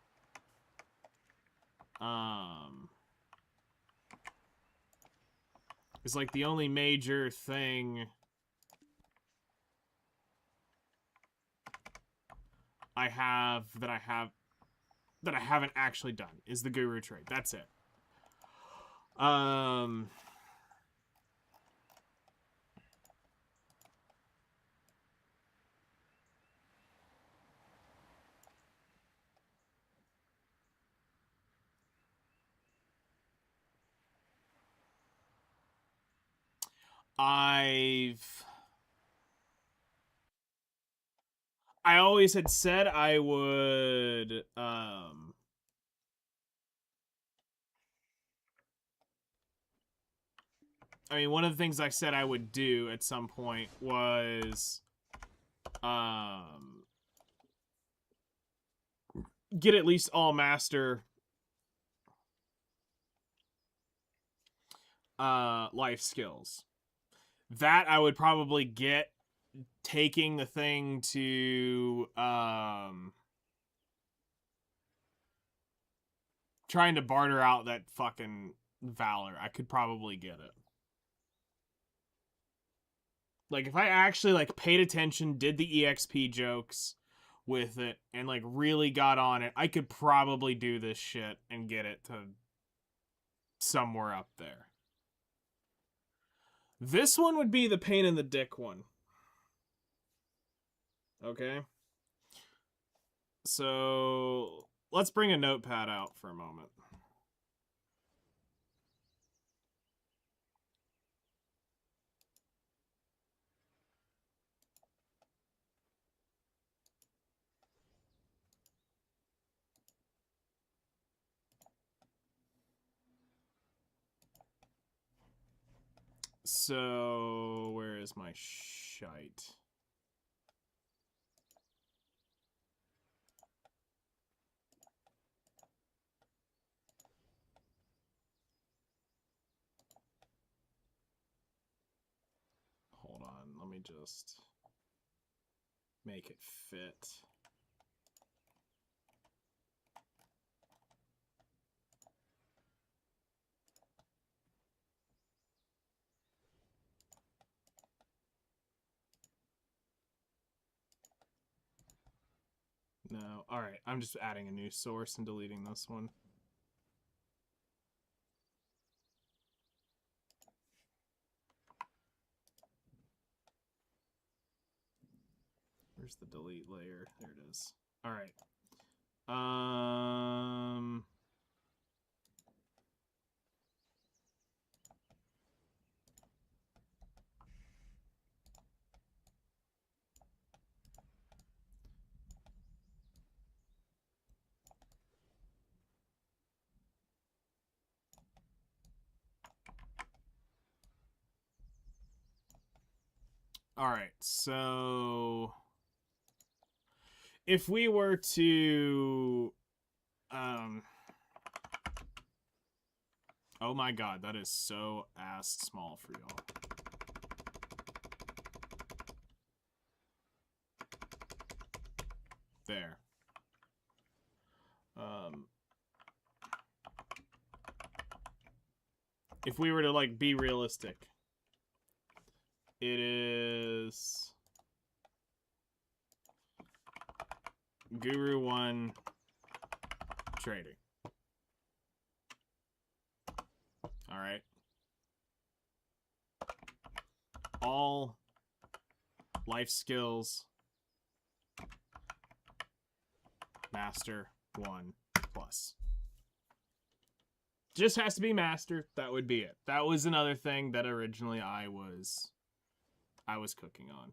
It's like the only major thing I haven't actually done is the Guru trade. That's it. I always had said I would I mean, one of the things I said I would do at some point was get at least all master life skills. That I would probably get taking the thing to trying to barter out that fucking valor. I could probably get it. Like, if I actually, like, paid attention, did the EXP jokes with it, and, like, really got on it, I could probably do this shit and get it to somewhere up there. This one would be the pain in the dick one. Okay? So, let's bring a notepad out for a moment. So, where is my shite? Hold on, let me just make it fit. No, alright, I'm just adding a new source and deleting this one. Where's the delete layer? There it is. Alright. Alright, so if we were to oh my god, that is so ass small for y'all. There. If we were to, like, be realistic, it is Guru 1 trading. Alright. All life skills master 1 plus. Just has to be master. That would be it. That was another thing that originally I was cooking on.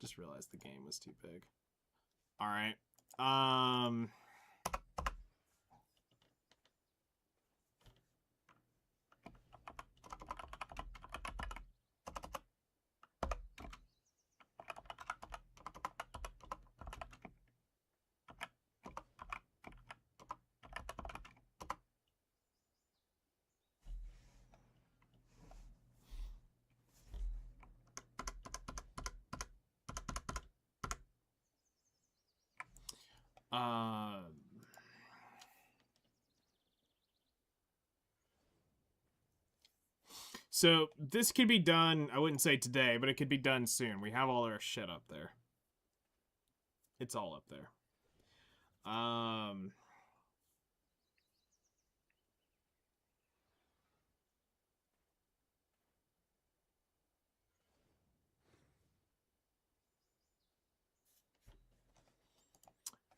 Just realized the game was too big. All right. So this could be done, I wouldn't say today, but it could be done soon. We have all our shit up there. It's all up there.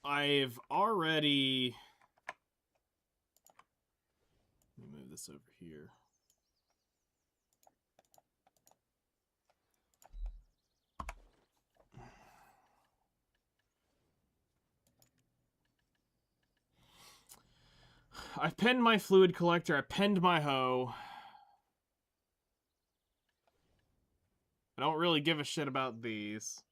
I've already... Let me move this over here. I've penned my fluid collector. I penned my hoe. I don't really give a shit about these.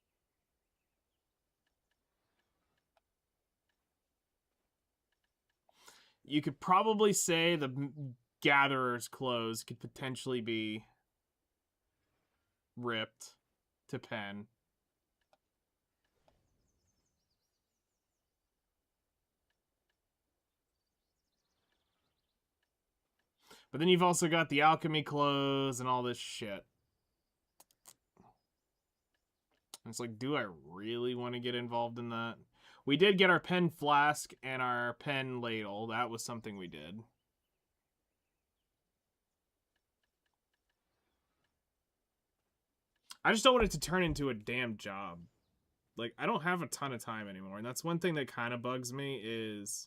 You could probably say the gatherer's clothes could potentially be ripped to pen. But then you've also got the alchemy clothes and all this shit. And it's like, do I really want to get involved in that? We did get our pen flask and our pen ladle. That was something we did. I just don't want it to turn into a damn job. Like, I don't have a ton of time anymore. And that's one thing that kind of bugs me is...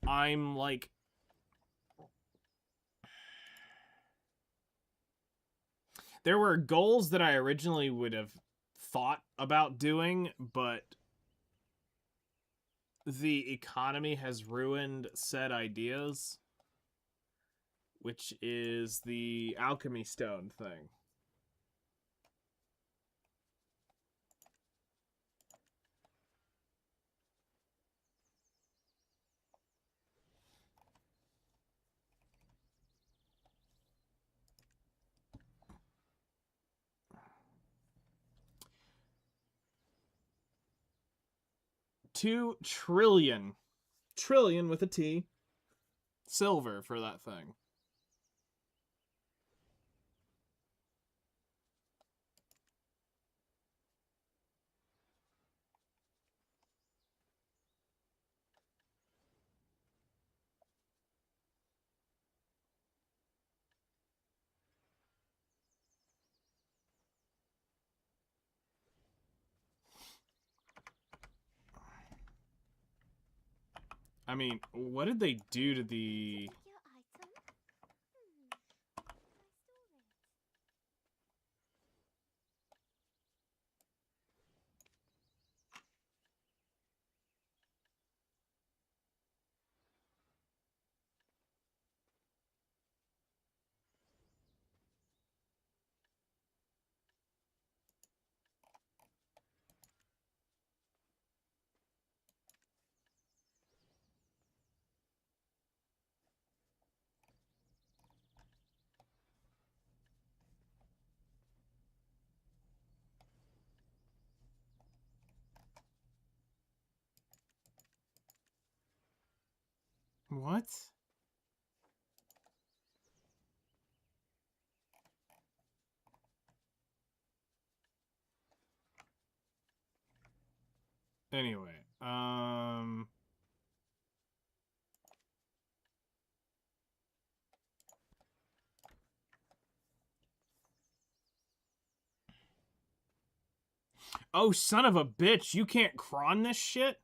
I'm like... There were goals that I originally would have thought about doing, but the economy has ruined said ideas, which is the alchemy stone thing. $2 trillion with a T, silver for that thing. I mean, what did they do to the... Pick your item? Where do I store it? What? Anyway, Oh, son of a bitch, you can't cron this shit?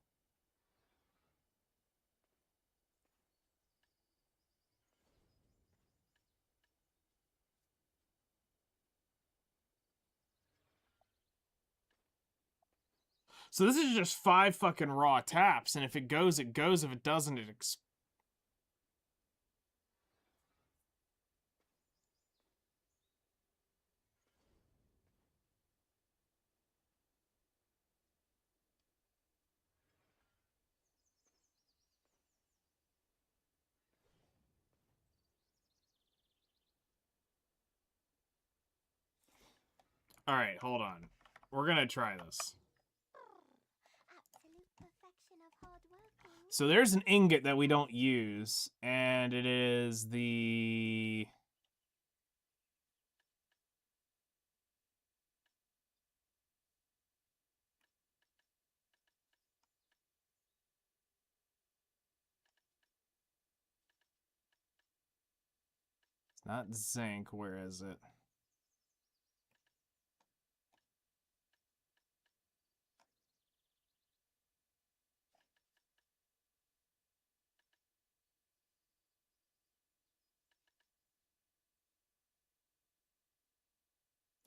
So this is just 5 fucking raw taps, and if it goes, it goes. If it doesn't, it Alright, hold on. We're gonna try this. Absolute perfection of hard working. So there's an ingot that we don't use, and it is the... It's not zinc, where is it?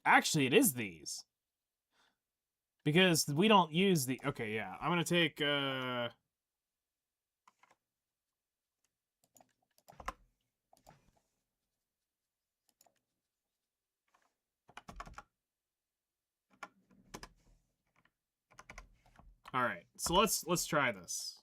Actually, it is these. Because we don't use the... Okay, yeah. I'm gonna take, Alright, so let's try this.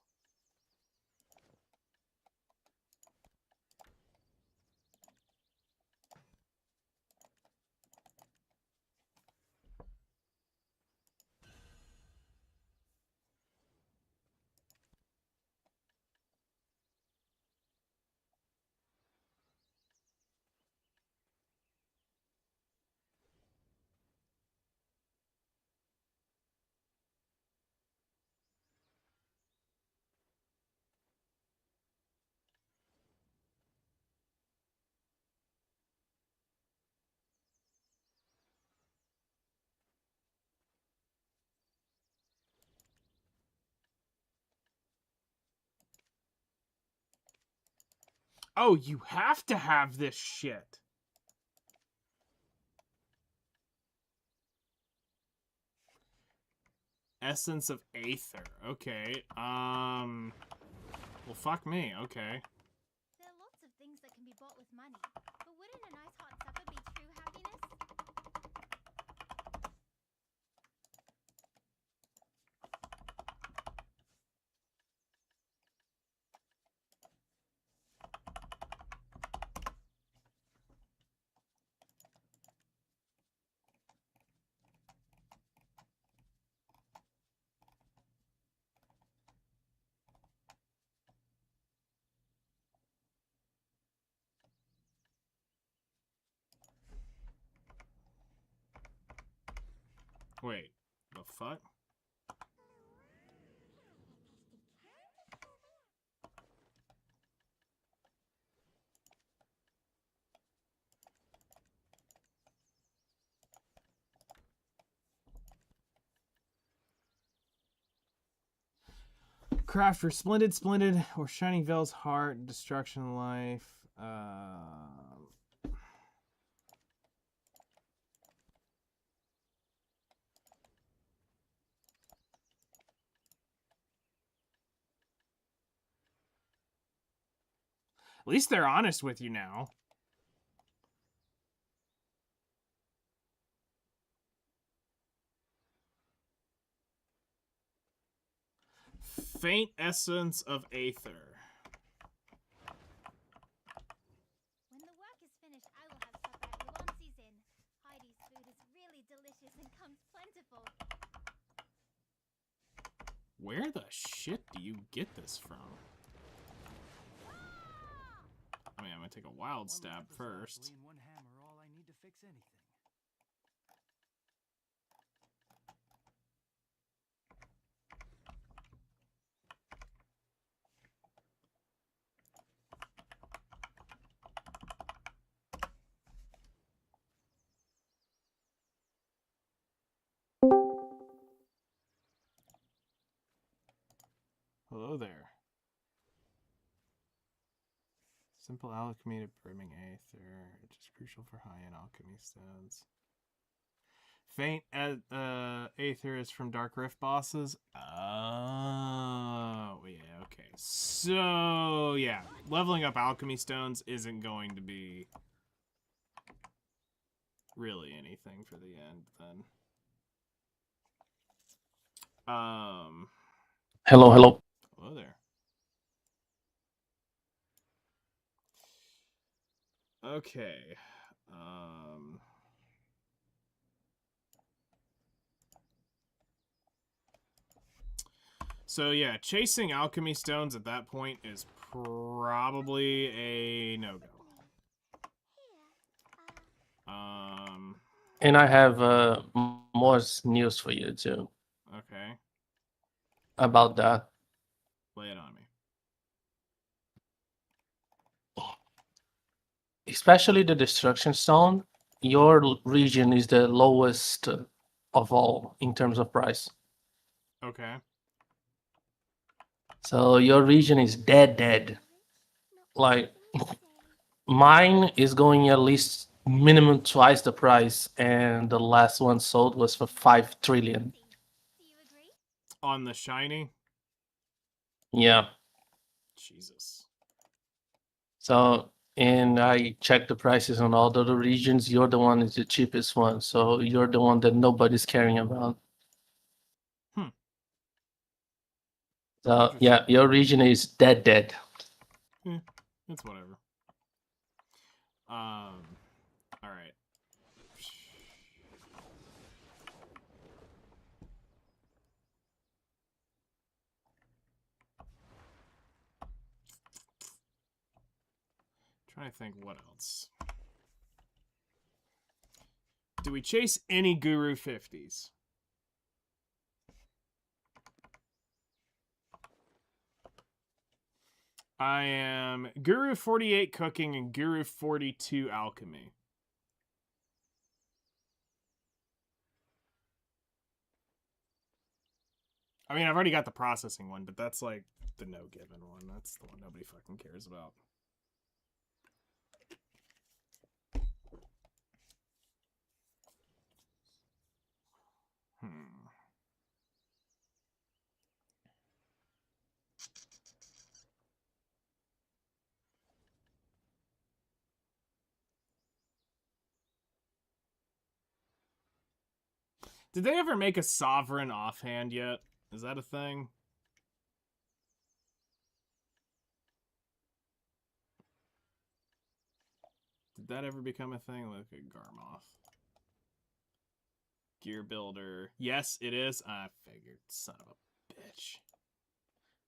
Oh, you have to have this shit. Essence of Aether. Okay. Well, fuck me. Okay. There are lots of things that can be bought with money, but wouldn't a nice hot supper be true happiness? Wait. The fuck? Craft for Splendid, or Shining Veil's Heart, Destruction Life. At least they're honest with you now. Faint Essence of Aether. When the work is finished, I will have supper at Ulonsi's Inn. Heidi's food is really delicious and comes plentiful. Where the shit do you get this from? I mean, I'm gonna take a wild stab first. One hammer, all I need to fix anything. Hello there. Simple alchemy to brimming aether. It is crucial for high-end alchemy stones. Faint aether is from Dark Rift bosses. Oh, yeah, okay. So, yeah. Leveling up alchemy stones isn't going to be really anything for the end, then. Hello. Hello there. Okay. So yeah, chasing alchemy stones at that point is probably a no-go. And I have more news for you too Okay. about that. Lay it on me. Especially the destruction stone, your region is the lowest of all in terms of price. Okay. So your region is dead. Like mine is going at least minimum twice the price, and the last one sold was for 5 trillion. Do you agree? On the shiny? Yeah. Jesus. So, and I checked the prices on all the other regions. You're the one is the cheapest one. So you're the one that nobody's caring about. So yeah, your region is dead. Yeah, it's whatever. All right. Trying to think what else. Do we chase any Guru 50s? I am Guru 48 cooking and Guru 42 alchemy. I mean, I've already got the processing one, but that's like the no given one. That's the one nobody fucking cares about. Did they ever make a sovereign offhand yet? Is that a thing? Did that ever become a thing? Look at Garmoth. Gear builder. Yes, it is. I figured. Son of a bitch.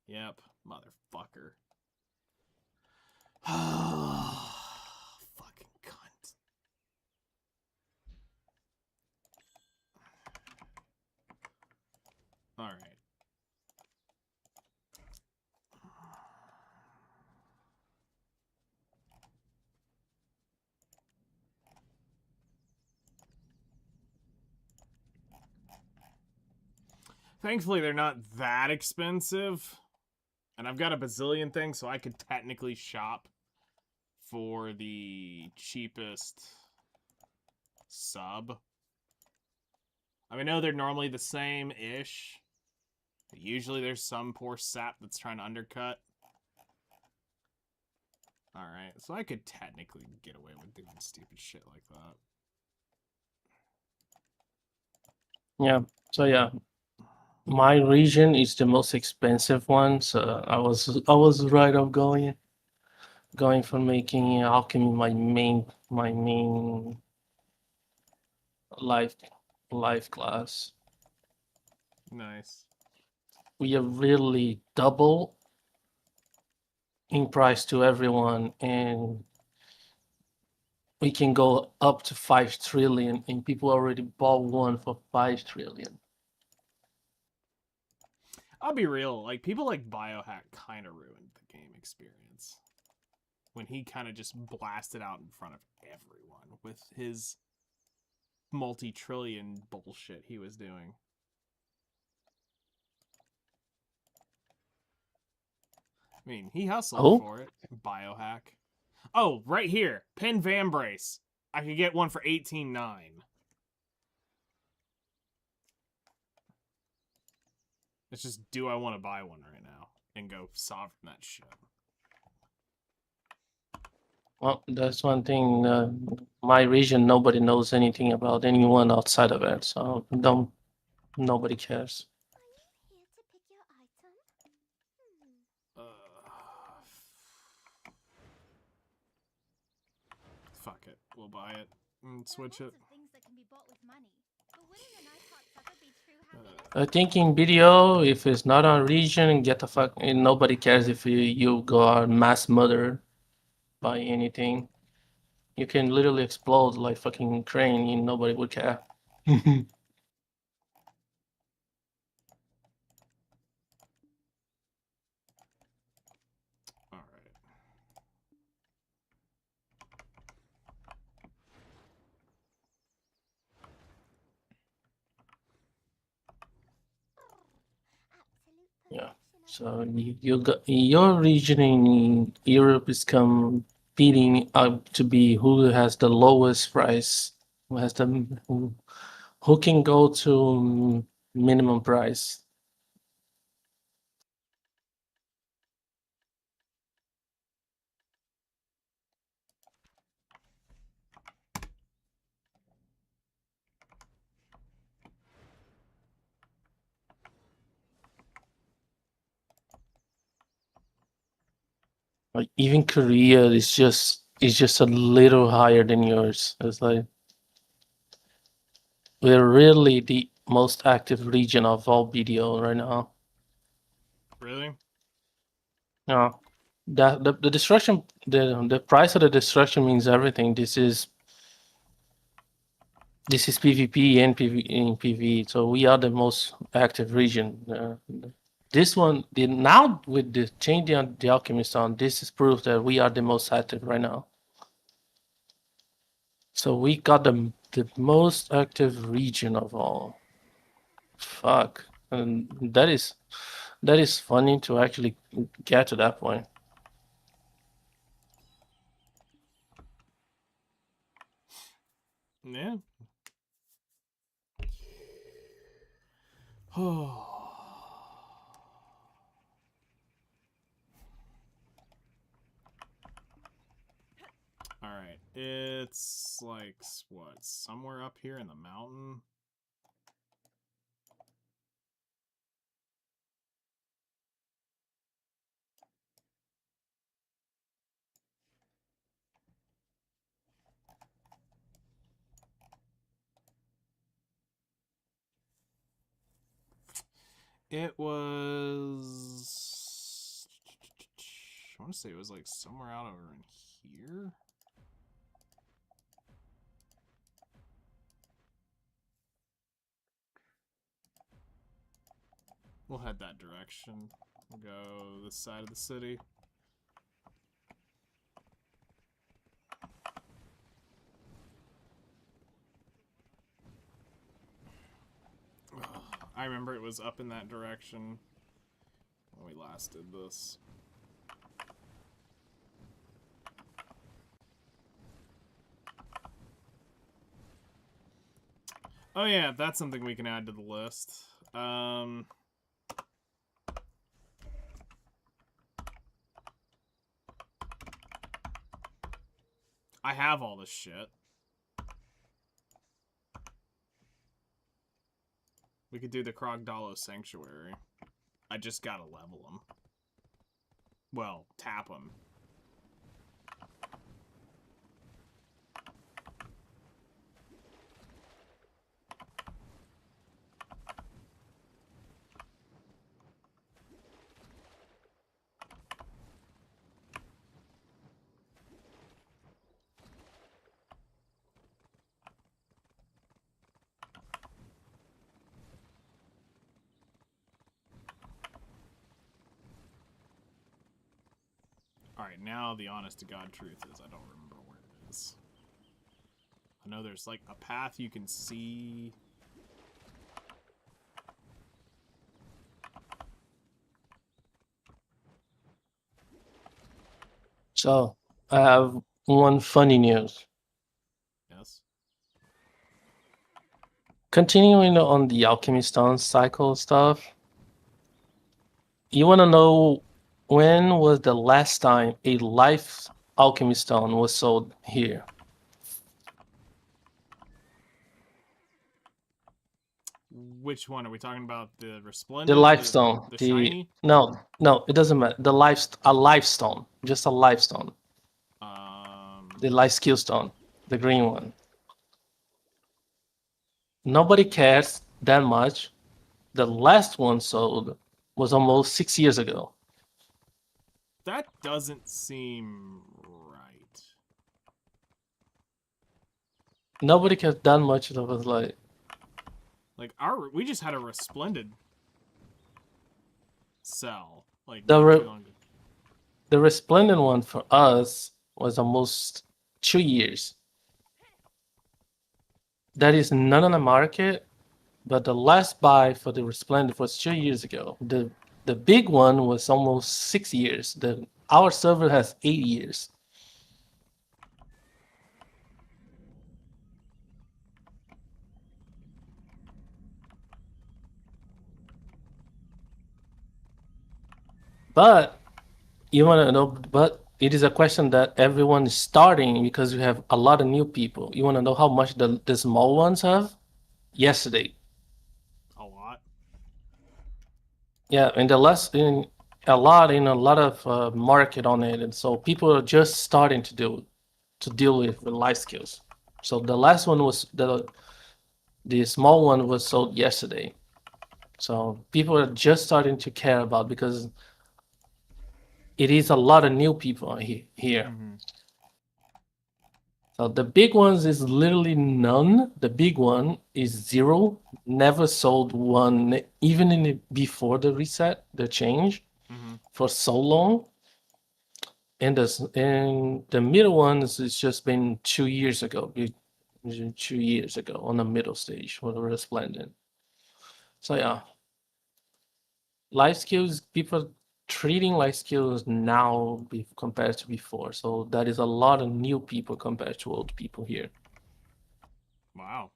Yep. Motherfucker. Fucking cunt. Alright. Thankfully, they're not that expensive. And I've got a bazillion things, so I could technically shop for the cheapest sub. I mean, I know they're normally the same-ish. Usually there's some poor sap that's trying to undercut. Alright, so I could technically get away with doing stupid shit like that. Yeah. So yeah, my region is the most expensive one. So I was right of going for making alchemy my main life class. Nice. We are really double in price to everyone, and we can go up to 5 trillion, and people already bought one for 5 trillion. I'll be real, like, people like Biohack kind of ruined the game experience. When he kind of just blasted out in front of everyone with his multi-trillion bullshit he was doing. I mean, he hustled for it. Biohack. Oh, right here. Pin Vambrace. I could get one for 18.9. It's just, do I want to buy one right now? And go sovereign that shit. Well, that's one thing. My region, nobody knows anything about anyone outside of it, so nobody cares. Are you here to pick your item? Fuck it. We'll buy it and switch it. There are lots of things that can be bought with money, but wouldn't a nice hot supper be true I think in video, if it's not on region, get the fuck. And nobody cares if you go out mass murder by anything. You can literally explode like fucking crane, and nobody would care. All right. Absolute Yeah. perfection. So you got your region in Europe is competing up to be who has the lowest price, who has the who can go to minimum price. Like even Korea is just a little higher than yours. It's like we're really the most active region of all BDO right now. Really? Yeah. The destruction the price of the destruction means everything. This is PvP and PvE, so we are the most active region. This one, now with the changing of the alchemist on, this is proof that we are the most active right now. So we got the most active region of all. Fuck, and that is funny to actually get to that point. Yeah. Oh. All right. It's like what? Somewhere up here in the mountain. It was. I want to say it was like somewhere out over in here. We'll head that direction. We'll go this side of the city. I remember it was up in that direction when we last did this. Oh yeah, that's something we can add to the list. I have all this shit. We could do the Krogdalo Sanctuary. I just gotta level them. Well, tap them. Alright, now the honest to God truth is I don't remember where it is. I know there's like a path you can see. So I have one funny news. Yes. Continuing on the alchemy stone cycle stuff, you want to know when was the last time a life alchemy stone was sold here? Which one are we talking about? The The resplendent, life stone. the shiny? No, it doesn't matter. A life stone, just a life stone. The life skill stone, the green one. Nobody cares that much. the last one sold was almost 6 years ago. That doesn't seem right. Nobody has done much of it. Like we just had a Resplendent sell like The not re- too long ago. the Resplendent one for us was almost 2 years. That is none on the market, but the last buy for the Resplendent was 2 years ago. The big one was almost 6 years. Our server has 8 years. But you want to know, but it is a question that everyone is starting because you have a lot of new people. You want to know how much the small ones have? Yesterday. A lot. Yeah, and the less in a lot of market on it, and so people are just starting to deal with the life skills. So the last one was the small one was sold yesterday. So people are just starting to care about because it is a lot of new people here. Mm-hmm. So the big ones is literally none. The big one is zero. Never sold one, even before the reset, the change, Mm-hmm. for so long. And the middle ones it's just been 2 years ago. 2 years ago on the middle stage for the Resplendent. So yeah, life skills people treating life skills now compared to before. So that is a lot of new people compared to old people here. Wow.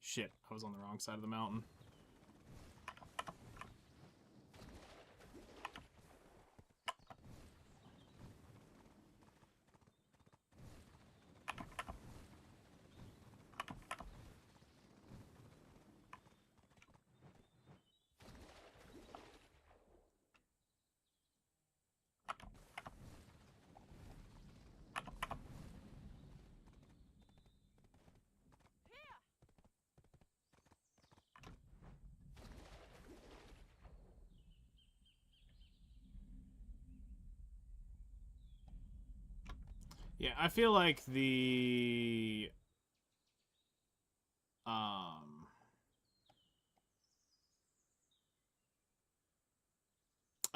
Shit, I was on the wrong side of the mountain. Yeah, I feel like the I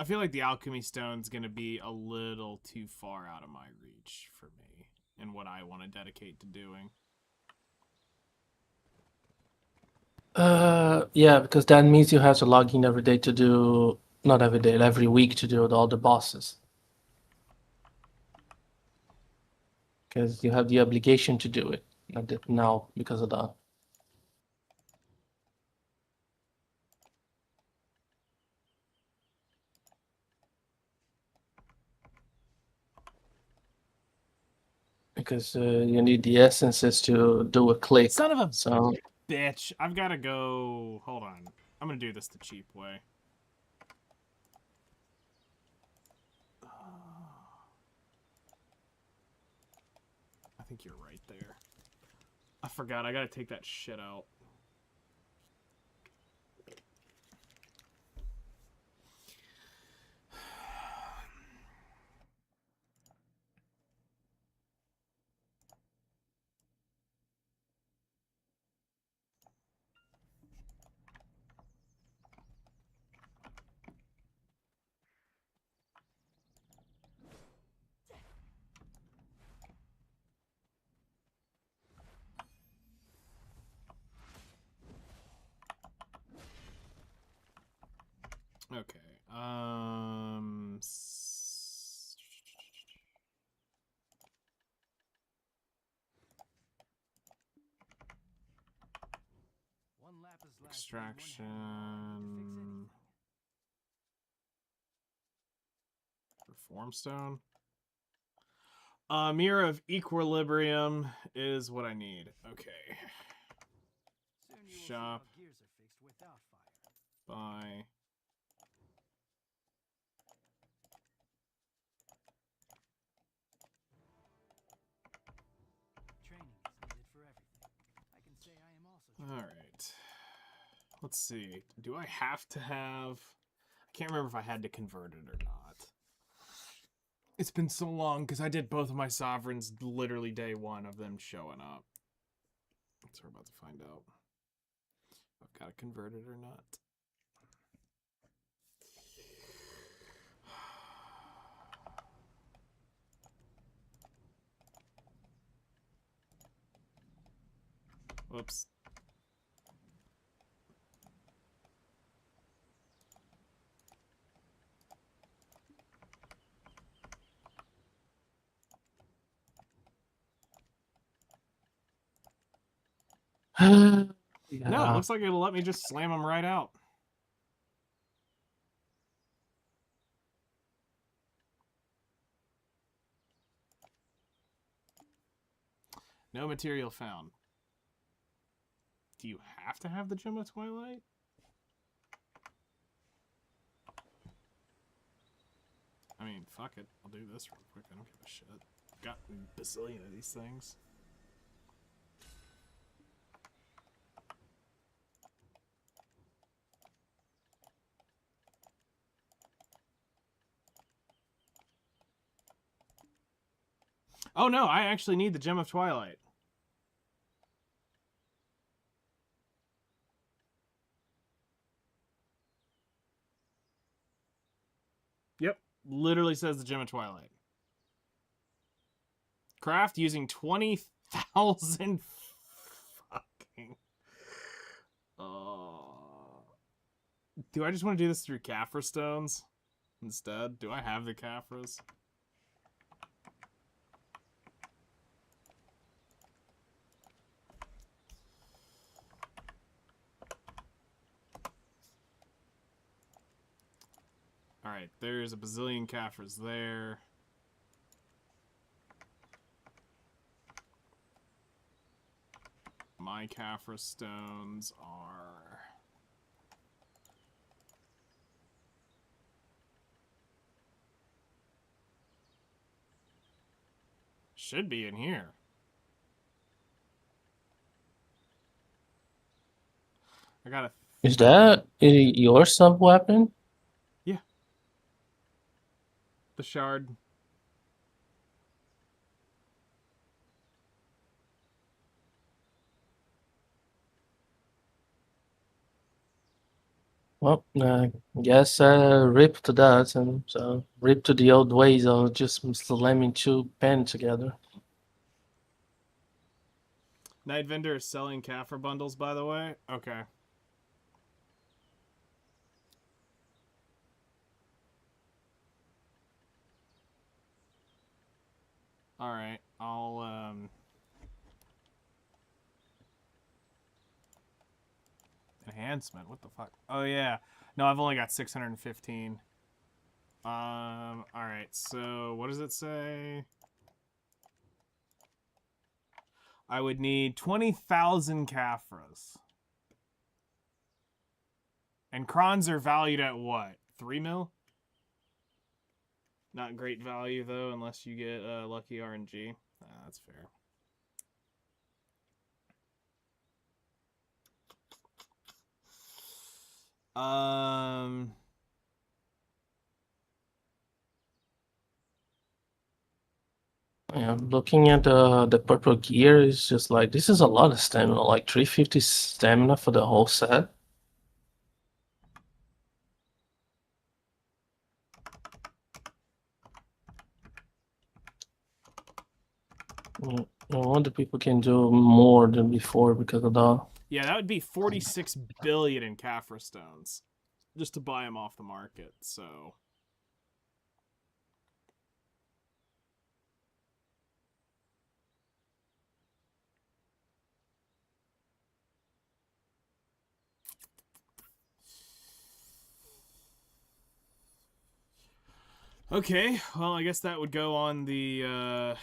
feel like the alchemy stone's gonna be a little too far out of my reach for me and what I want to dedicate to doing. Yeah, because that means you have to log in every day to do, not every day, every week to do all the bosses. Because you have the obligation to do it. Not that now because of that. Because you need the essences to do a click. Son of a So bitch. I've got to go. Hold on. I'm going to do this the cheap way. I think you're right there. I forgot. I got to take that shit out. Okay. One lapis lazuli, one hammer, Extraction. Reform stone. Mirror of Equilibrium is what I need. Okay. soon you will Shop. see how gears are fixed without fire. Buy. Training is needed for everything. I can say I am also All right. let's see. Do I have to have... I can't remember if I had to convert it or not. It's been so long because I did both of my sovereigns literally day one of them showing up. So we're about to find out if I've got to convert it or not. Whoops. Yeah. No, it looks like it'll let me just slam them right out. No material found. Do you have to have the Gem of Twilight? I mean, fuck it. I'll do this real quick. I don't give a shit. Got a bazillion of these things. Oh no, I actually need the Gem of Twilight. Yep, literally says the Gem of Twilight. Craft using 20,000 fucking... Do I just want to do this through Caphra stones instead? Do I have the Caphras? Alright, there's a bazillion Caphras there. My Caphra stones are... should be in here. I got a... Is that your sub weapon? Yeah. The shard. Well, I guess rip to that, and so rip to the old ways of just slamming two pen together. Night Vendor is selling Caphra bundles, by the way. Okay. Alright, I'll, enhancement, what the fuck? Oh, yeah. No, I've only got 615. Alright, so what does it say? I would need 20,000 Caphras. And Krons are valued at what? 3 mil? Not great value, though, unless you get lucky RNG. That's fair. Yeah, looking at the purple gear is just like, this is a lot of stamina, like 350 stamina for the whole set. No wonder people can do more than before because of that. Yeah, that would be 46 billion in Caphra stones just to buy them off the market. So okay, well, I guess that would go on the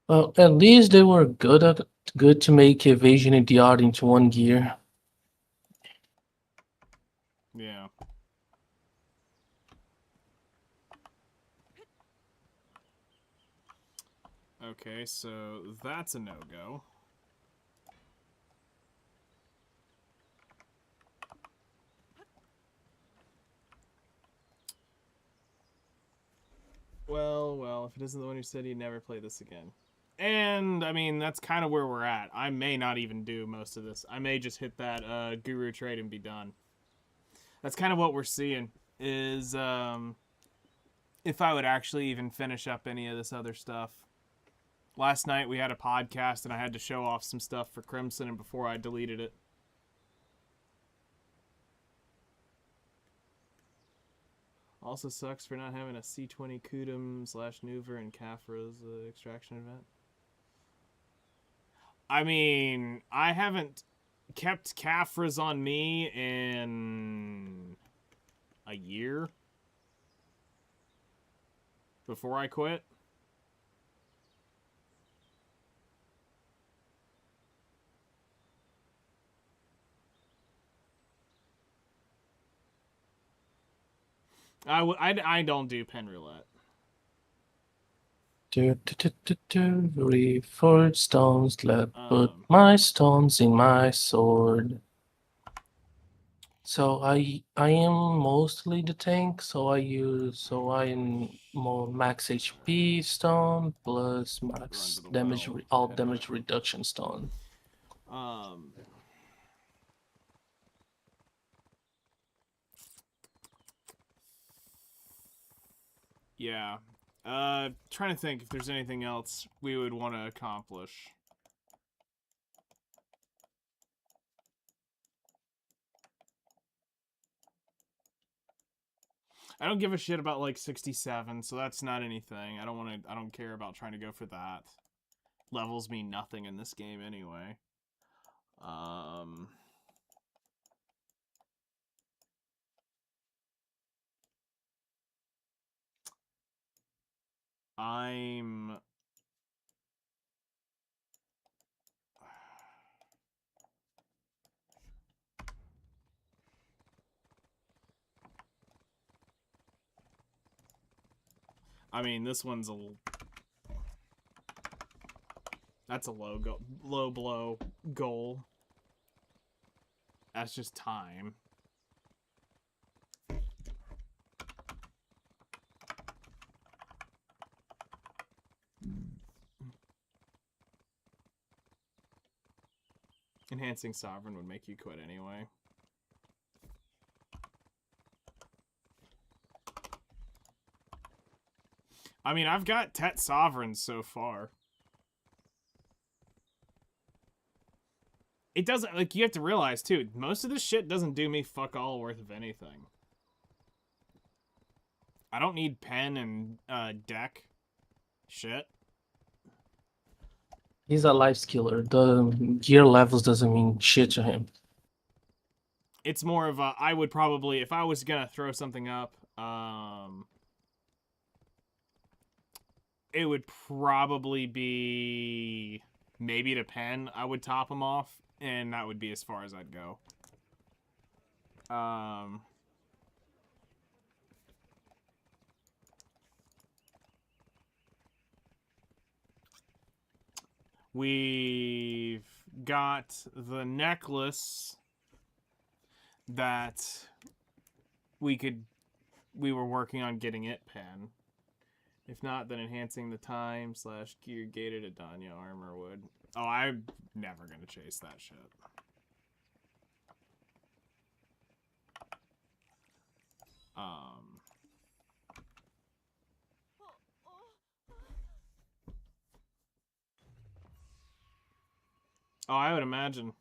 Well, at least they were good to make evasion and DR into one gear. yeah. Okay, so that's a no-go. Well, if it isn't the one who said he'd never play this again. And, I mean, that's kind of where we're at. I may not even do most of this. I may just hit that guru trade and be done. That's kind of what we're seeing, is if I would actually even finish up any of this other stuff. Last night we had a podcast and I had to show off some stuff for Crimson and before I deleted it. Also sucks for not having a C20 Kudum / Nuver and Kafra's extraction event. I mean, I haven't kept Kafra's on me in a year before I quit. I don't do pen roulette. Reforged stones, let put my stones in my sword. So I am mostly the tank, so I'm more max HP stone plus max damage all damage reduction stone. Yeah. Trying to think if there's anything else we would want to accomplish. I don't give a shit about like 67, so that's not anything. I don't care about trying to go for that. Levels mean nothing in this game anyway. I mean, this one's that's a low blow goal. That's just time. Enhancing Sovereign would make you quit anyway. I mean, I've got Tet Sovereigns so far. It doesn't, like, you have to realize, too, most of this shit doesn't do me fuck all worth of anything. I don't need pen and deck shit. He's a life skiller. The gear levels doesn't mean shit to him. It's more of a, I would probably, if I was gonna throw something up, it would probably be maybe to pen. I would top him off, and that would be as far as I'd go. We've got the necklace that we were working on getting it pen. If not, then enhancing the time / gear gated Adanya armor would. Oh, I'm never gonna chase that shit. Oh, I would imagine.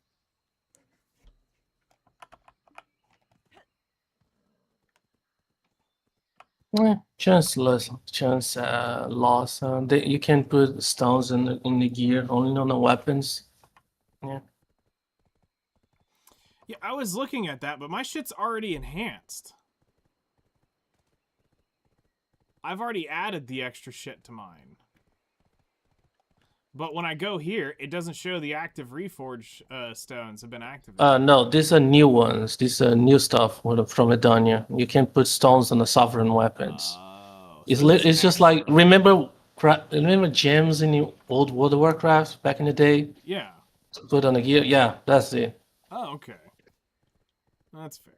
Chance loss. You can put stones in the gear, only on the weapons. Yeah. Yeah, I was looking at that, but my shit's already enhanced. I've already added the extra shit to mine. But when I go here, it doesn't show the active reforge stones have been activated. No, these are new ones. These are new stuff from Edonia. You can put stones on the sovereign weapons. Oh, It's just like, remember remember gems in the old World of Warcraft back in the day? Yeah. To put on the gear? Yeah, that's it. Oh, okay. That's fair.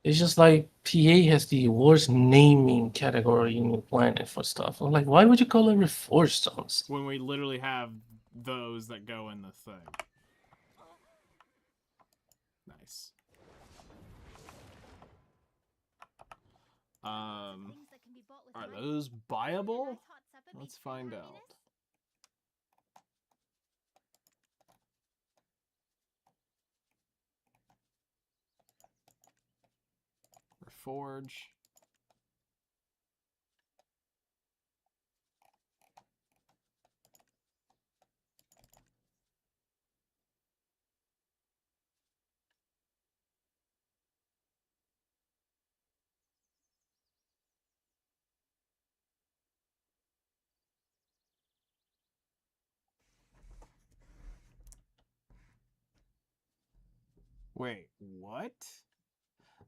It's just like PA has the worst naming category in the planet for stuff. I'm like, why would you call it Reforged Stones? When we literally have those that go in the thing. Nice. Are those buyable? Let's find out. Reforge. Wait, what?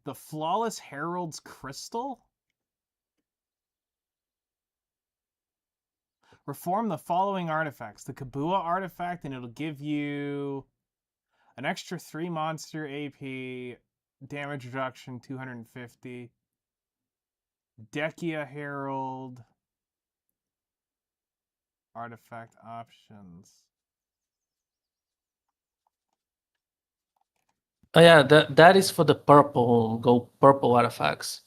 The Flawless Herald's Crystal? Reform the following artifacts. The Kabua artifact, and it'll give you an extra 3 monster AP, damage reduction 250. Dekia Herald. Artifact options. Oh yeah, that is for the purple artifacts.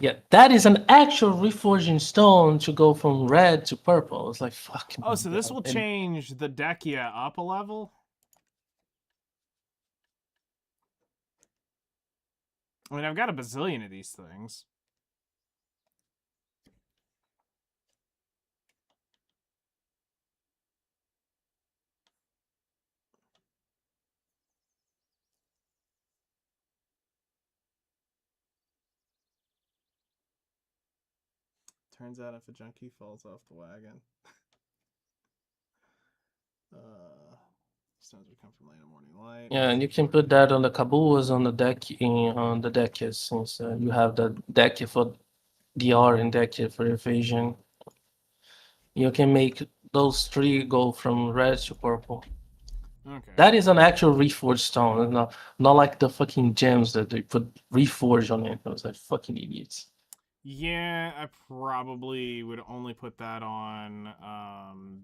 Yeah, that is an actual reforging stone to go from red to purple. It's like fucking. Oh, so this will change the Dekia up a level? I mean, I've got a bazillion of these things. Turns out if a junkie falls off the wagon. Stones would come from late morning light. Yeah, and you can put that on the Kabuas on the deck on the Dekia, since you have the Dekia for DR and Dekia for evasion. You can make those 3 go from red to purple. Okay. That is an actual reforged stone, not like the fucking gems that they put reforge on it. I was like fucking idiots. Yeah, I probably would only put that on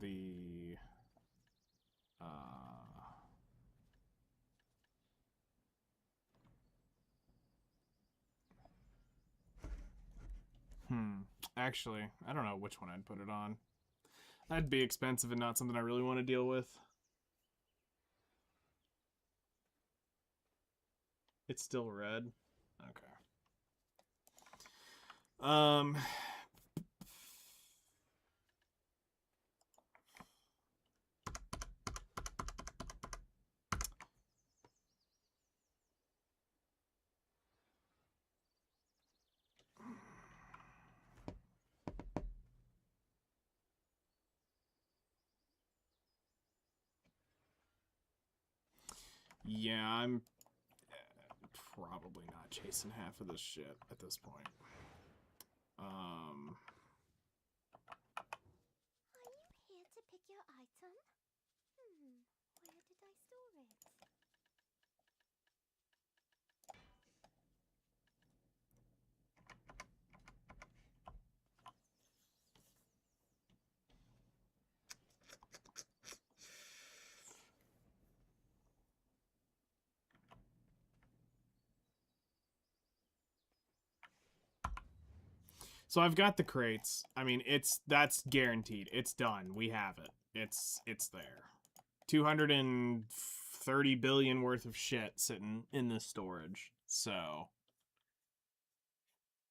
the actually, I don't know which one I'd put it on. That'd be expensive and not something I really want to deal with. It's still red. Okay. Yeah, I'm probably not chasing half of this shit at this point. Are you here to pick your item? Where did I store it? So I've got the crates. I mean, that's guaranteed. It's done. We have it. It's there. 230 billion worth of shit sitting in this storage. So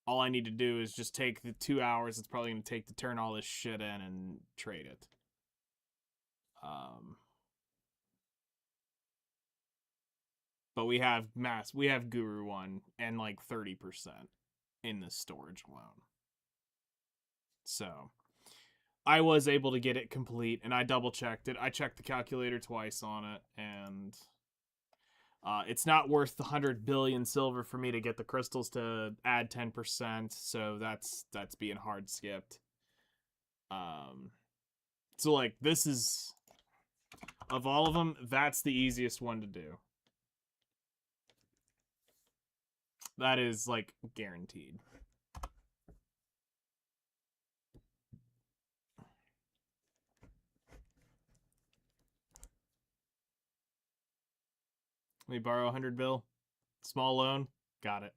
all I need to do is just take the 2 hours it's probably going to take to turn all this shit in and trade it. But we have Guru 1 and like 30%. in the storage alone. So I was able to get it complete, and I double checked it. I checked the calculator twice on it, and it's not worth the 100 billion silver for me to get the crystals to add 10%. So that's being hard skipped. So like this is, of all of them, that's the easiest one to do. That is like guaranteed. Let me borrow 100 bill. Small loan. Got it.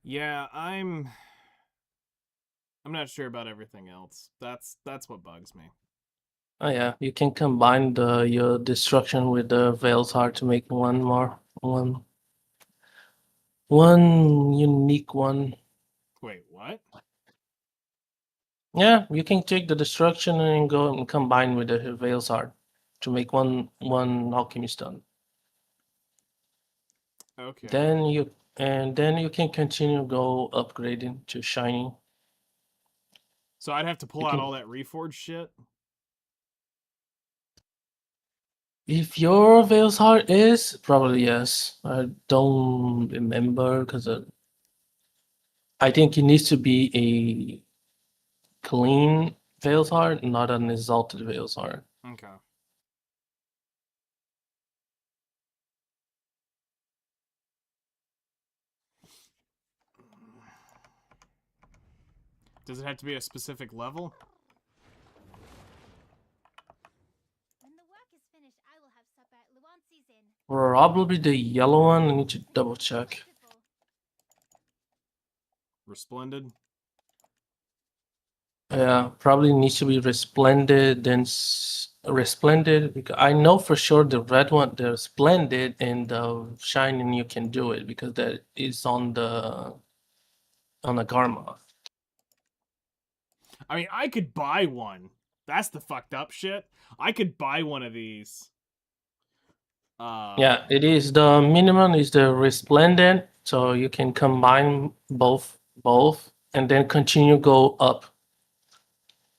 Yeah, I'm not sure about everything else. That's what bugs me. Oh yeah, you can combine your destruction with the Veil's Heart to make one unique one. Wait, what? Yeah, you can take the destruction and go and combine with the Veil's Heart to make one alchemy stone. Okay. Then you can continue go upgrading to shiny. So I'd have to pull You out can, all that reforged shit. if your Veil's Heart is probably yes. I don't remember because I think it needs to be a clean Veil's Heart, not an exalted Veil's Heart. Okay. Does it have to be a specific level? When the work is finished, I will have supper at Luancy's inn. Probably the yellow one. I need to double check. Beautiful. Resplendent? Yeah, probably needs to be resplendent, then resplendent. Because I know for sure the red one, the splendid and the shining, you can do it because that is on the Garmoth. I mean, I could buy one. That's the fucked up shit. I could buy one of these. Yeah, it is the minimum is the resplendent, so you can combine both, and then continue go up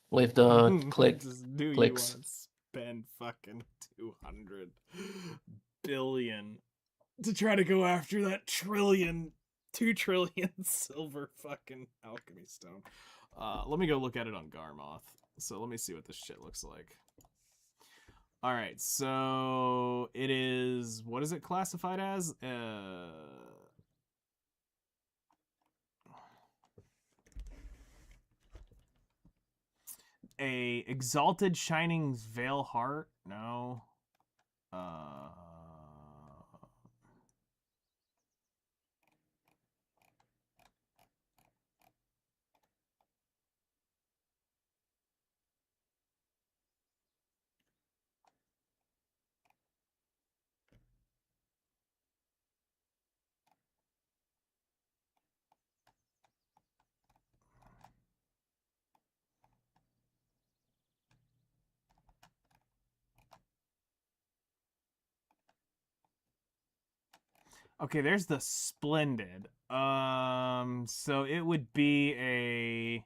with the Just do you clicks. want to spend fucking 200 billion to try to go after that 2 trillion silver fucking alchemy stone? Let me go look at it on Garmoth. So let me see what this shit looks like. All right, so it is, what is it classified as? A exalted shining veil heart? No. Okay, there's the splendid. So it would be a,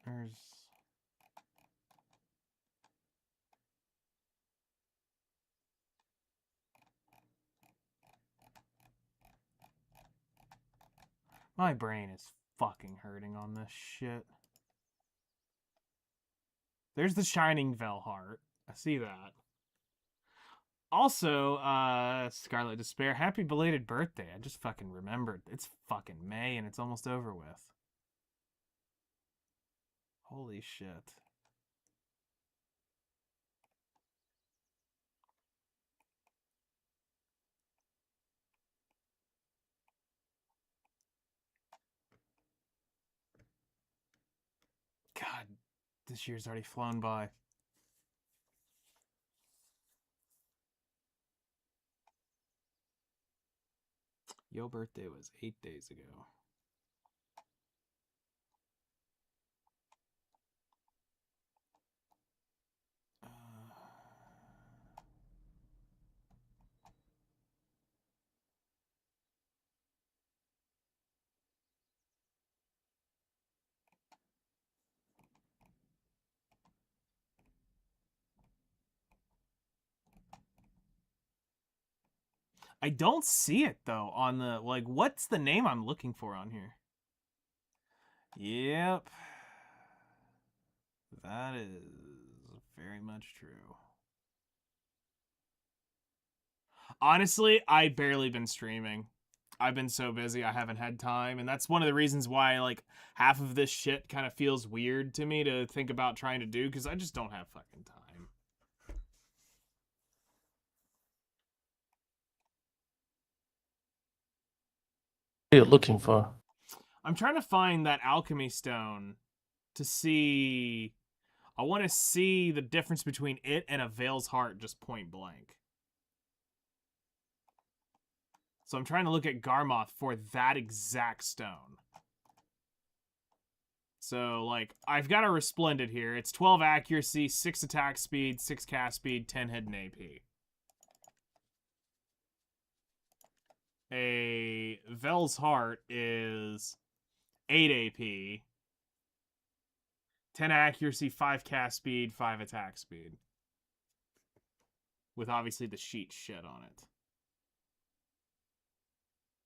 there's, my brain is fucking hurting on this shit. There's the shining veil heart. I see that. Also, Scarlet Despair, happy belated birthday. I just fucking remembered. It's fucking May and it's almost over with. Holy shit. God, this year's already flown by. Your birthday was 8 days ago. I don't see it though on the like. What's the name I'm looking for on here? Yep, that is very much true. Honestly, I barely been streaming. I've been so busy, I haven't had time, and that's one of the reasons why like half of this shit kind of feels weird to me to think about trying to do because I just don't have fucking time. What are you looking for? I'm trying to find that alchemy stone to see. I want to see the difference between it and a Vale's Heart just point blank. So I'm trying to look at Garmoth for that exact stone. So, like, I've got a Resplendent here. It's 12 accuracy, 6 attack speed, 6 cast speed, 10 hidden AP. A Vel's Heart is 8 AP, 10 accuracy, 5 cast speed, 5 attack speed. With obviously the sheet shit on it.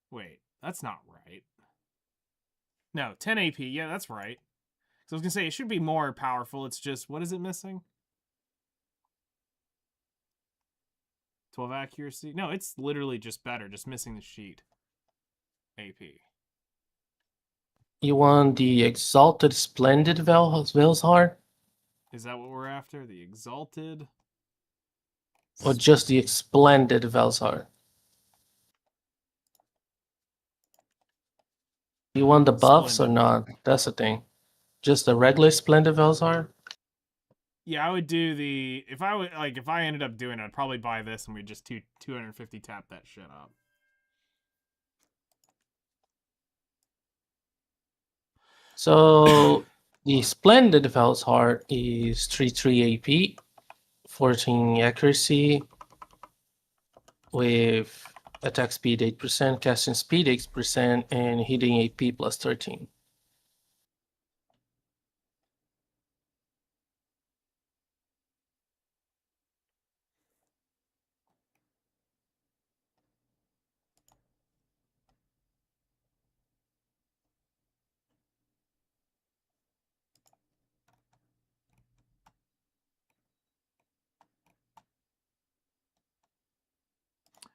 Wait, that's not right. No, 10 AP. Yeah, that's right. So I was going to say, it should be more powerful. It's just, what is it missing? 12 accuracy? No, it's literally just better. Just missing the sheet. AP. You want the Exalted Splendid Vale's Heart? Is that what we're after? The Exalted? Or just the Splendid Vale's Heart? You want the buffs Splendid. or not? That's the thing. Just the regular Splendid Vale's Heart? Yeah, I would do the... If I ended up doing it, I'd probably buy this and we'd just 250 tap that shit up. So the Splendid Vale's Heart is 3 AP, 14 accuracy, with attack speed 8%, casting speed 8%, and hitting AP plus 13.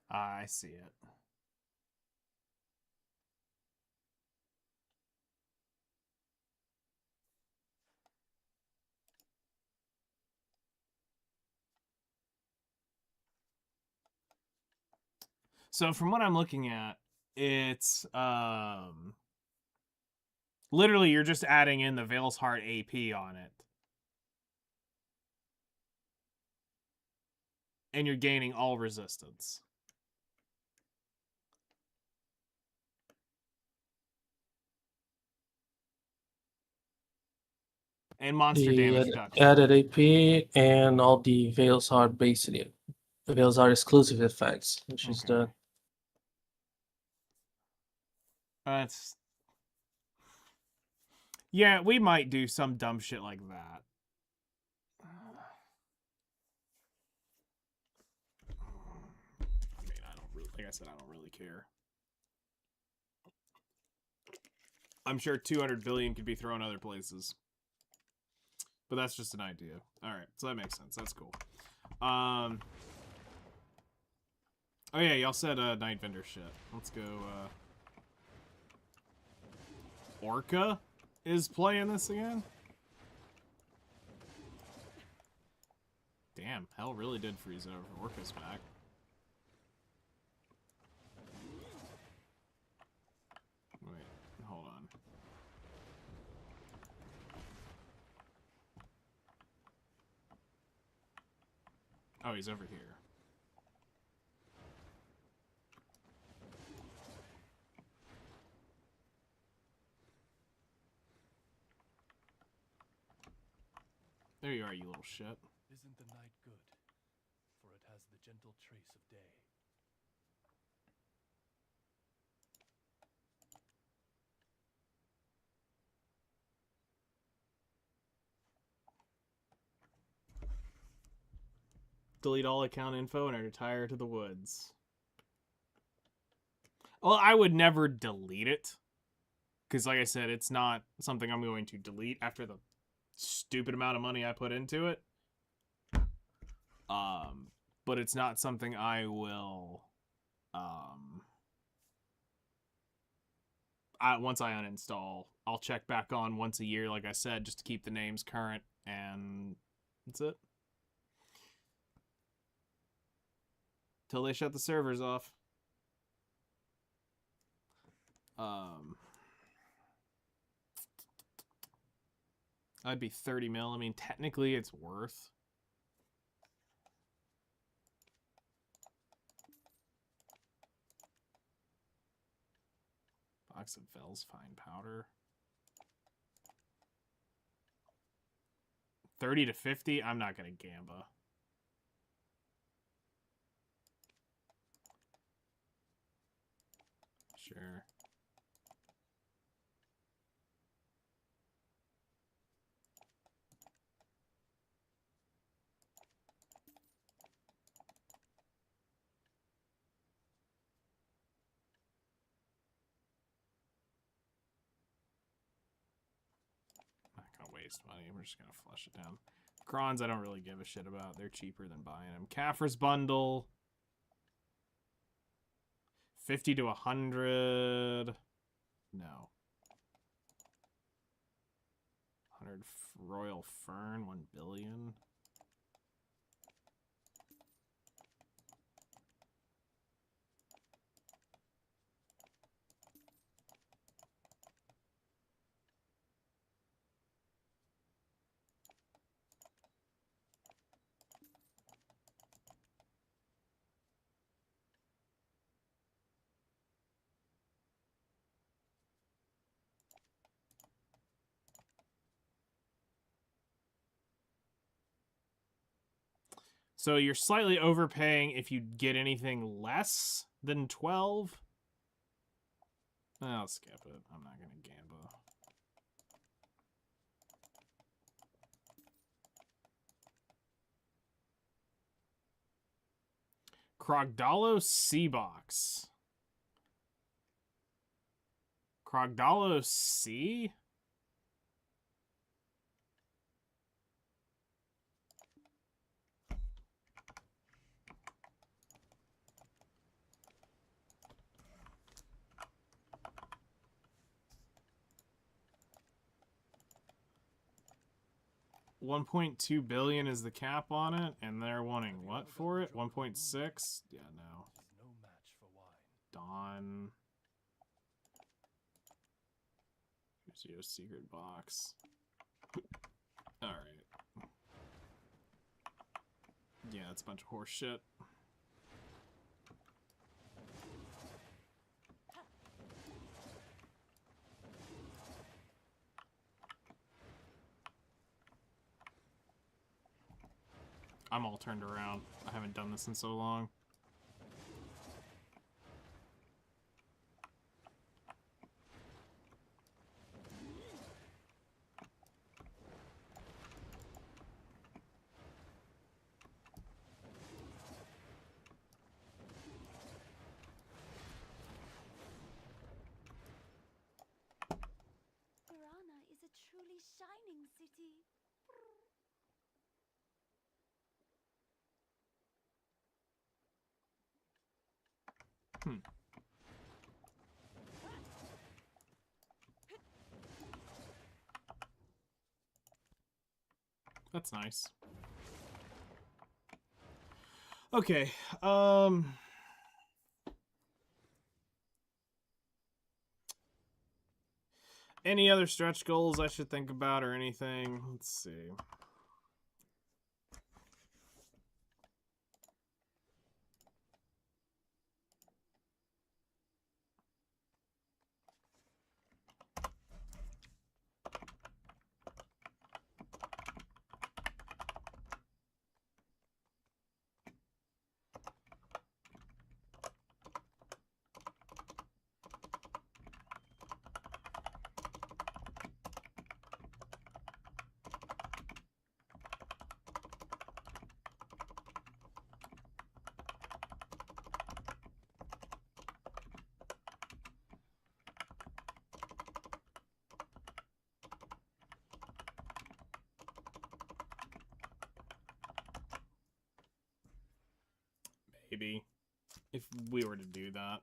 I see it. So from what I'm looking at, it's literally you're just adding in the Vale's Heart AP on it. And you're gaining all resistance. And monster damage reduction. Added AP and all the Vale's Heart basically. The Vale's Heart exclusive effects, which is the... That's... Yeah, we might do some dumb shit like that. I mean, I don't really... Like I said, I don't really care. I'm sure 200 billion could be thrown other places. But that's just an idea. Alright, so that makes sense. That's cool. Oh yeah, y'all said Night Vendor shit. Let's go, Orca is playing this again? Damn, hell really did freeze over. Orca's back. Wait, hold on. Oh, he's over here. There you are, you little shit. Isn't the night good? For it has the gentle trace of day. Delete all account info and I retire to the woods. Well, I would never delete it. Because, like I said, it's not something I'm going to delete after the stupid amount of money I put into it. But it's not something I will... once I uninstall, I'll check back on once a year, like I said, just to keep the names current, and that's it. Till they shut the servers off. That'd be 30 mil. I mean, technically it's worth. Box of Vel's fine powder. 30 to 50? I'm not going to gamba. Sure. Not going to waste money. We're just going to flush it down. Crons, I don't really give a shit about. They're cheaper than buying them. Kaffir's bundle. 50 to 100. No. 100 Royal Fern, 1 billion. So you're slightly overpaying if you get anything less than 12. I'll skip it. I'm not going to gamble. Krogdalo C-Box. Krogdalo C? $1.2 billion is the cap on it, and they're wanting what for it? 1.6? Yeah, no. No match for wine. Dawn. Here's your secret box. Alright. Yeah, it's a bunch of horse shit. I'm all turned around. I haven't done this in so long. Piranha is a truly shining city. That's nice. Okay, any other stretch goals I should think about or anything? Let's see. maybe, if we were to do that.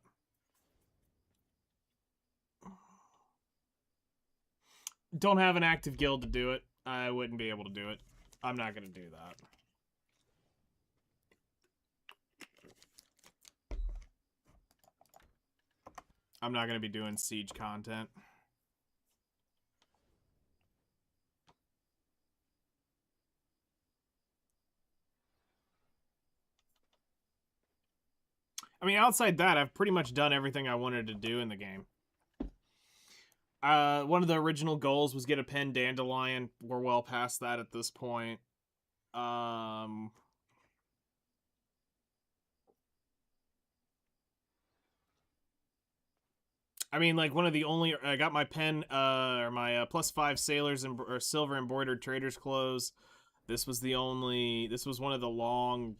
Don't have an active guild to do it. I wouldn't be able to do it. I'm not going to do that. I'm not going to be doing Siege content. I mean, outside that, I've pretty much done everything I wanted to do in the game. One of the original goals was get a pen dandelion. We're well past that at this point. I mean, like, one of the only... I got my pen, or my +5 sailors or silver embroidered trader's clothes. This was the only... This was one of the long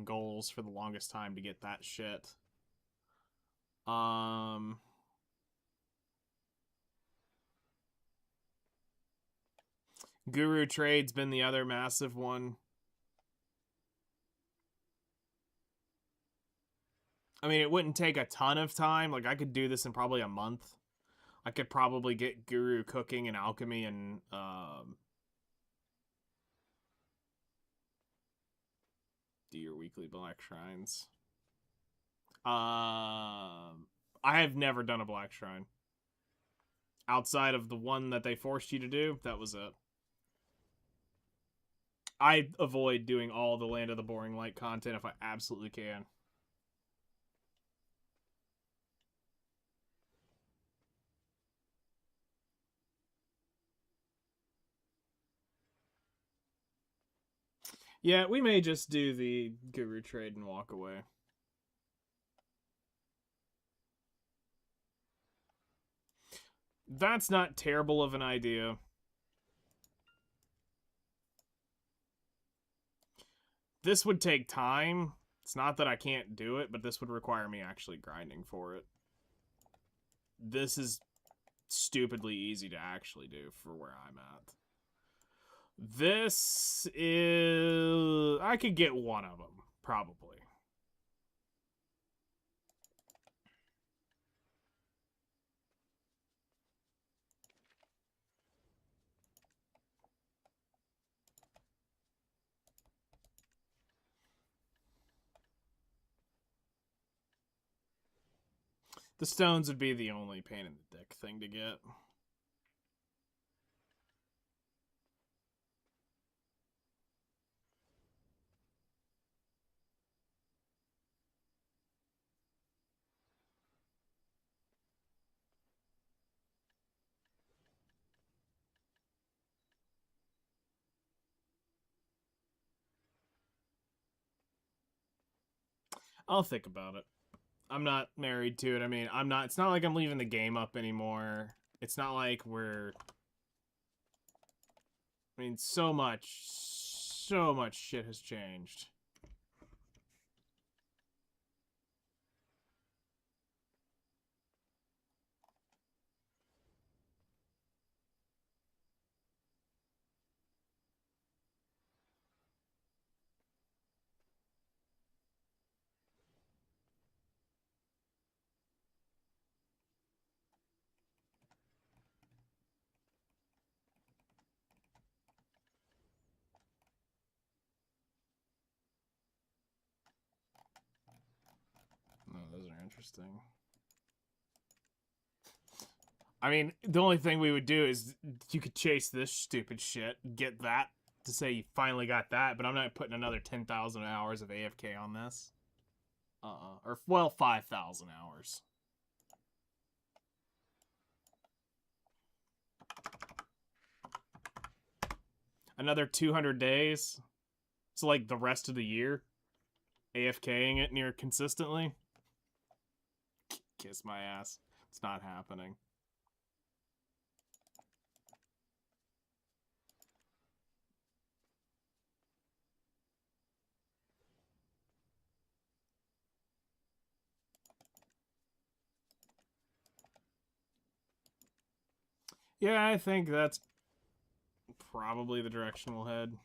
goals for the longest time to get that shit. Guru Trade's been the other massive one. I mean, it wouldn't take a ton of time. Like, I could do this in probably a month. I could probably get Guru cooking and alchemy and, do your weekly black shrines. I have never done a black shrine. Outside of the one that they forced you to do, that was it. I avoid doing all the Land of the Boring Light content if I absolutely can. Yeah, we may just do the Guru trade and walk away. That's not terrible of an idea. This would take time. It's not that I can't do it, but this would require me actually grinding for it. This is stupidly easy to actually do for where I'm at. This is... I could get one of them, probably. The stones would be the only pain in the dick thing to get. I'll think about it. I'm not married to it. I mean, I'm not... It's not like I'm leaving the game up anymore. It's not like we're... I mean, so much shit has changed. Oh, those are interesting. I mean, the only thing we would do is you could chase this stupid shit, get that to say you finally got that, but I'm not putting another 10,000 hours of AFK on this. Or, well, 5,000 hours. Another 200 days. So, like, the rest of the year. AFKing it near consistently. Kiss my ass. It's not happening. Yeah, I think that's probably the direction we'll head.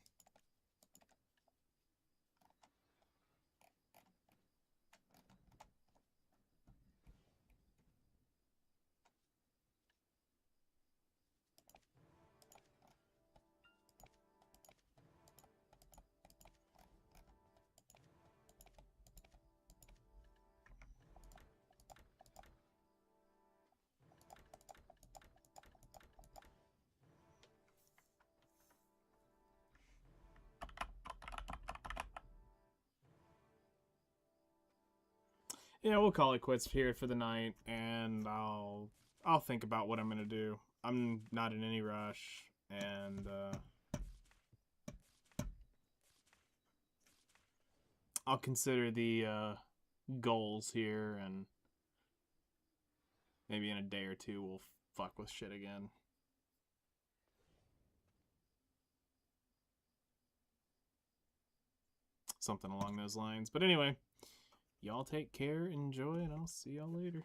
Yeah, we'll call it quits here for the night, and I'll think about what I'm gonna do. I'm not in any rush, and I'll consider the goals here, and maybe in a day or two we'll fuck with shit again. Something along those lines. But anyway, y'all take care, enjoy, and I'll see y'all later.